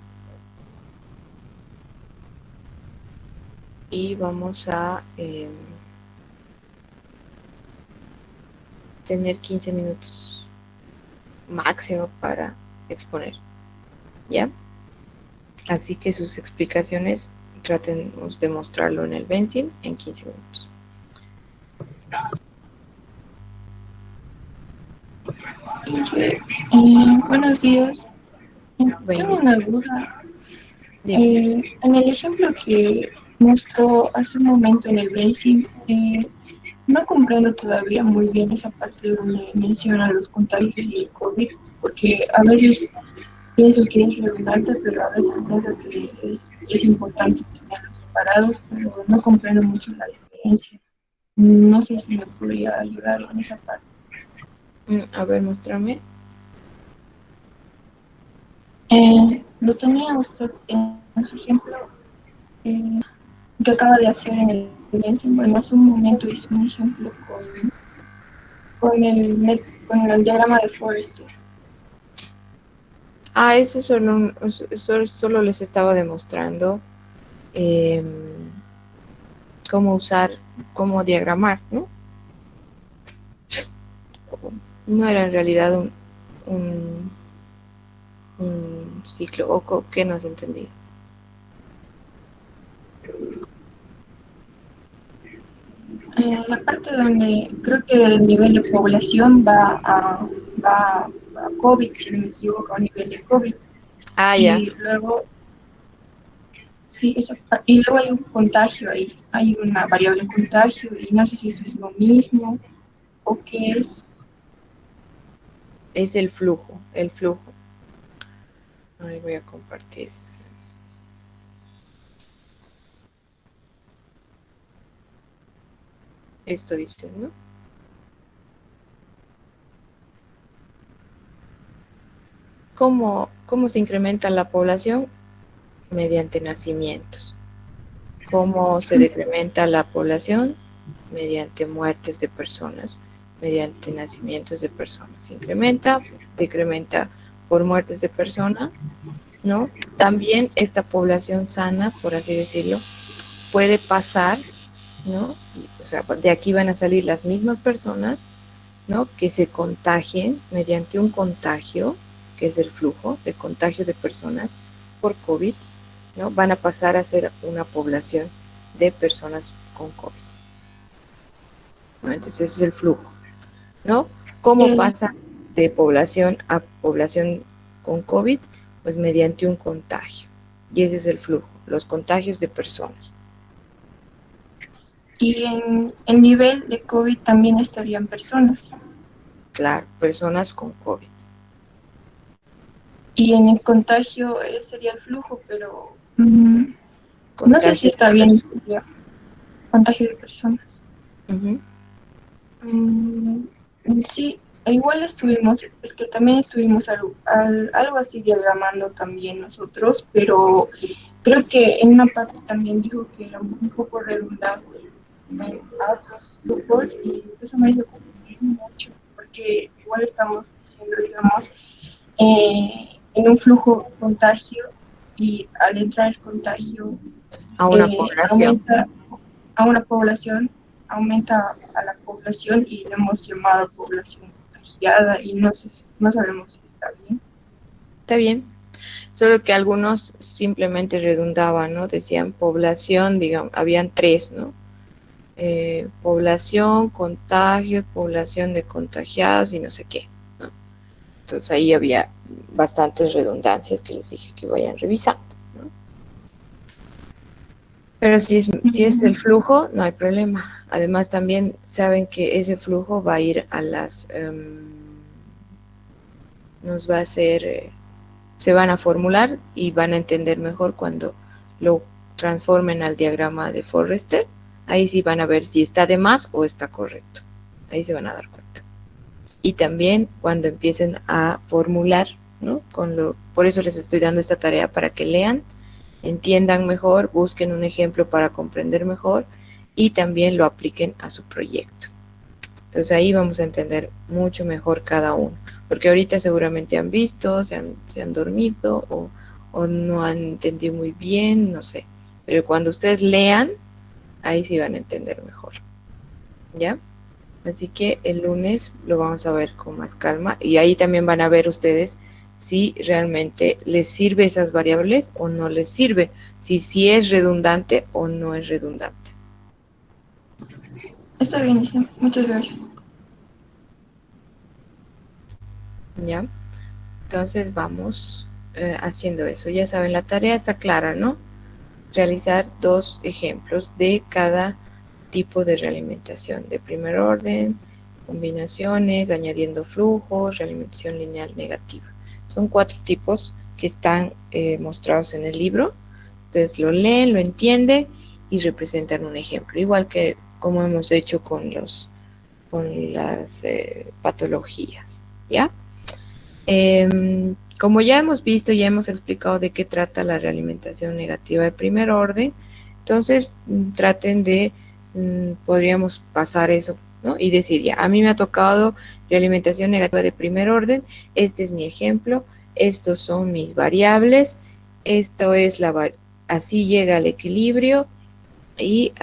Y vamos a tener 15 minutos máximo para exponer, ¿ya? Así que sus explicaciones tratemos de mostrarlo en el Benzin en 15 minutos. Buenos días. Tengo Buen una duda. Dime. En el ejemplo que mostró hace un momento en el Racing, no comprendo todavía muy bien esa parte donde menciona los contagios y COVID, porque a veces pienso que es redundante, pero a veces pienso que es importante tenerlos separados, pero no comprendo mucho la diferencia. No sé si me podría ayudar en esa parte. A ver, muéstrame. Lo tenía usted en su ejemplo eh, que acaba de hacer en el evento. Bueno, hace un momento hice un ejemplo con el diagrama de Forrester. Ah, ese solo les estaba demostrando eh, cómo usar, cómo diagramar, ¿no? No era en realidad un, un ciclo, o que no has entendido. La parte donde creo que el nivel de población va a COVID, si no me equivoco, a nivel de COVID. Ah, ya. Y luego, sí, y luego hay un contagio ahí, hay una variable contagio y no sé si eso es lo mismo o qué es. Es el flujo, el flujo. Ahí voy a compartir. Esto dices, ¿no? ¿Cómo se incrementa la población? Mediante nacimientos. ¿Cómo se decrementa la población? Mediante muertes de personas, mediante nacimientos de personas. Se incrementa, decrementa por muertes de personas, ¿no? También esta población sana, por así decirlo, puede pasar, ¿no? O sea, de aquí van a salir las mismas personas, ¿no? Que se contagien mediante un contagio, que es el flujo de contagio de personas por COVID, ¿no? Van a pasar a ser una población de personas con COVID, ¿no? Entonces ese es el flujo, ¿no? ¿Cómo El, pasa de población a población con COVID? Pues mediante un contagio. Y ese es el flujo, los contagios de personas. y en el nivel de COVID también estarían personas. Claro, personas con COVID. Y en el contagio sería el flujo, pero no sé si Contagios de está bien personas. estudiar contagio de personas. Uh-huh. Mm, sí, igual estuvimos, es que también estuvimos algo así diagramando también nosotros, pero creo que en una parte también dijo que era un poco redundante a otros grupos y eso me hizo confundir mucho, porque igual estamos diciendo, digamos, en un flujo contagio y al entrar el contagio A una población. aumenta a una población, aumenta a la población y le hemos llamado población contagiada y no sé, no sabemos si está bien. Está bien. Solo que algunos simplemente redundaban, ¿no? Decían población, digamos, habían tres, ¿no? Población, contagios, población de contagiados y no sé qué, ¿no? Entonces ahí había bastantes redundancias que les dije que vayan revisando, ¿no? Pero si es el flujo, no hay problema. Además también saben que ese flujo va a ir a nos va a hacer, se van a formular y van a entender mejor cuando lo transformen al diagrama de Forrester. Ahí sí van a ver si está de más o está correcto. Ahí se van a dar cuenta. Y también cuando empiecen a formular, ¿no? Por eso les estoy dando esta tarea para que lean, entiendan mejor, busquen un ejemplo para comprender mejor y también lo apliquen a su proyecto. Entonces ahí vamos a entender mucho mejor cada uno, porque ahorita seguramente han visto, se han dormido o no han entendido muy bien, no sé. Pero cuando ustedes lean, ahí sí van a entender mejor. ¿Ya? Así que el lunes lo vamos a ver con más calma y ahí también van a ver ustedes si realmente les sirve esas variables o no les sirve, si es redundante o no es redundante. Está bien, Isa. Muchas gracias. ¿Ya? Entonces vamos haciendo eso. Ya saben, la tarea está clara, ¿no? Realizar 2 ejemplos de cada tipo de realimentación, de primer orden, combinaciones, añadiendo flujos, realimentación lineal negativa. Son 4 tipos que están mostrados en el libro. Ustedes lo leen, lo entienden y representan un ejemplo, igual que como hemos hecho con las patologías, ¿ya? Como ya hemos visto, ya hemos explicado de qué trata la realimentación negativa de primer orden, entonces traten de, podríamos pasar eso, ¿no? Y decir, ya, a mí me ha tocado realimentación negativa de primer orden, este es mi ejemplo, estos son mis variables, esto es así llega al equilibrio y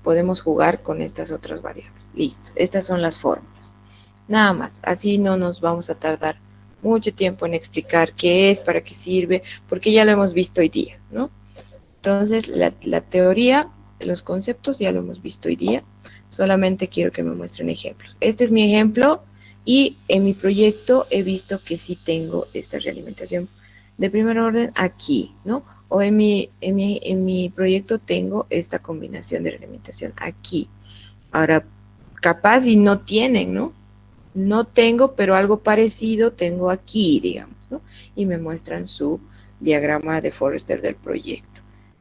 podemos jugar con estas otras variables. Listo, estas son las fórmulas. Nada más, así no nos vamos a tardar mucho tiempo en explicar qué es, para qué sirve, porque ya lo hemos visto hoy día, ¿no? Entonces, la teoría, los conceptos ya lo hemos visto hoy día, solamente quiero que me muestren ejemplos. Este es mi ejemplo y en mi proyecto he visto que sí tengo esta realimentación de primer orden aquí, ¿no? O en mi proyecto tengo esta combinación de realimentación aquí. Ahora, capaz y no tienen, ¿no? No tengo, pero algo parecido tengo aquí, digamos, ¿no? Y me muestran su diagrama de Forrester del proyecto,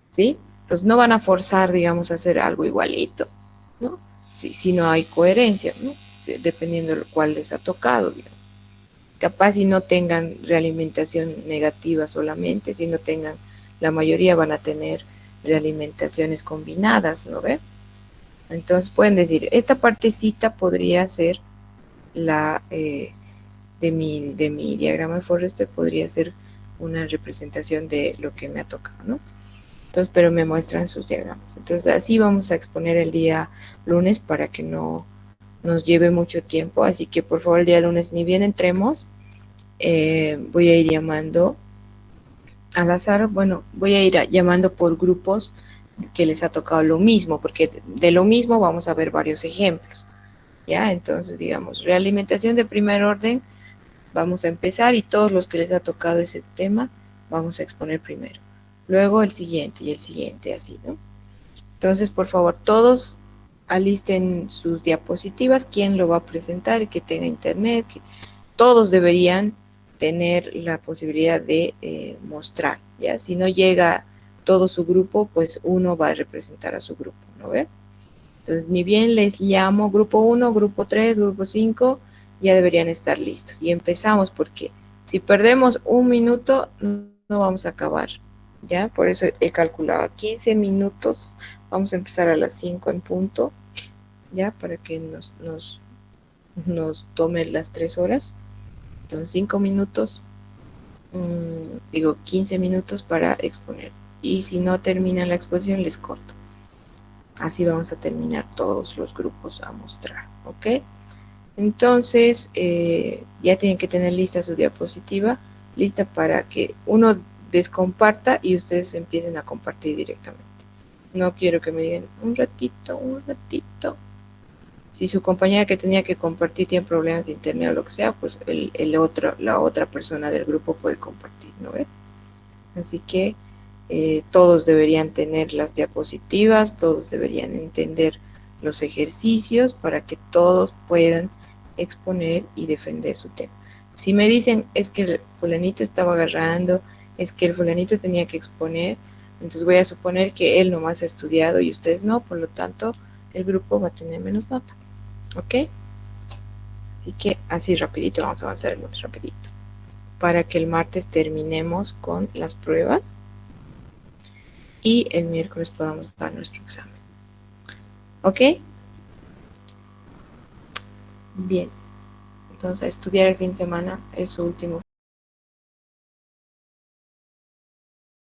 ¿sí? Entonces no van a forzar, digamos, a hacer algo igualito, ¿no? Si no hay coherencia, ¿no? Sí, dependiendo de cuál les ha tocado, digamos. capaz si no tengan realimentación negativa solamente, si no tengan, la mayoría van a tener realimentaciones combinadas, ¿no ve? Entonces pueden decir, esta partecita podría ser la de mi diagrama de Forrester, podría ser una representación de lo que me ha tocado, ¿no? Entonces, pero me muestran sus diagramas. Entonces, así vamos a exponer el día lunes para que no nos lleve mucho tiempo. Así que, por favor, el día lunes, ni bien entremos, voy a ir llamando al azar. Bueno, voy a ir llamando por grupos que les ha tocado lo mismo, porque de lo mismo vamos a ver varios ejemplos. ¿Ya? Entonces, digamos, realimentación de primer orden, vamos a empezar y todos los que les ha tocado ese tema, vamos a exponer primero. Luego el siguiente y el siguiente, así, ¿no? Entonces, por favor, todos alisten sus diapositivas, quién lo va a presentar, que tenga internet, que todos deberían tener la posibilidad de mostrar, ¿ya? Si no llega todo su grupo, pues uno va a representar a su grupo, ¿no ve? Entonces, ni bien les llamo grupo 1, grupo 3, grupo 5, ya deberían estar listos. Y empezamos porque si perdemos un minuto, no vamos a acabar, ¿ya? Por eso he calculado 15 minutos. Vamos a empezar a las 5 en punto, ¿ya? Para que nos tome las 3 horas. Entonces, 5 minutos, digo 15 minutos para exponer. Y si no termina la exposición, les corto. Así vamos a terminar todos los grupos a mostrar, ¿ok? Entonces, ya tienen que tener lista su diapositiva, lista para que uno descomparta y ustedes empiecen a compartir directamente. No quiero que me digan, un ratito. Si su compañera que tenía que compartir tiene problemas de internet o lo que sea, pues la otra persona del grupo puede compartir, ¿no ve? Así que todos deberían tener las diapositivas, todos deberían entender los ejercicios para que todos puedan exponer y defender su tema. Si me dicen, es que el fulanito estaba agarrando, es que el fulanito tenía que exponer, entonces voy a suponer que él nomás ha estudiado y ustedes no, por lo tanto, el grupo va a tener menos nota, ¿ok? Así que así rapidito, vamos a avanzar el lunes rapidito, para que el martes terminemos con las pruebas y el miércoles podamos dar nuestro examen. ¿Ok? Bien. Entonces, a estudiar el fin de semana es su último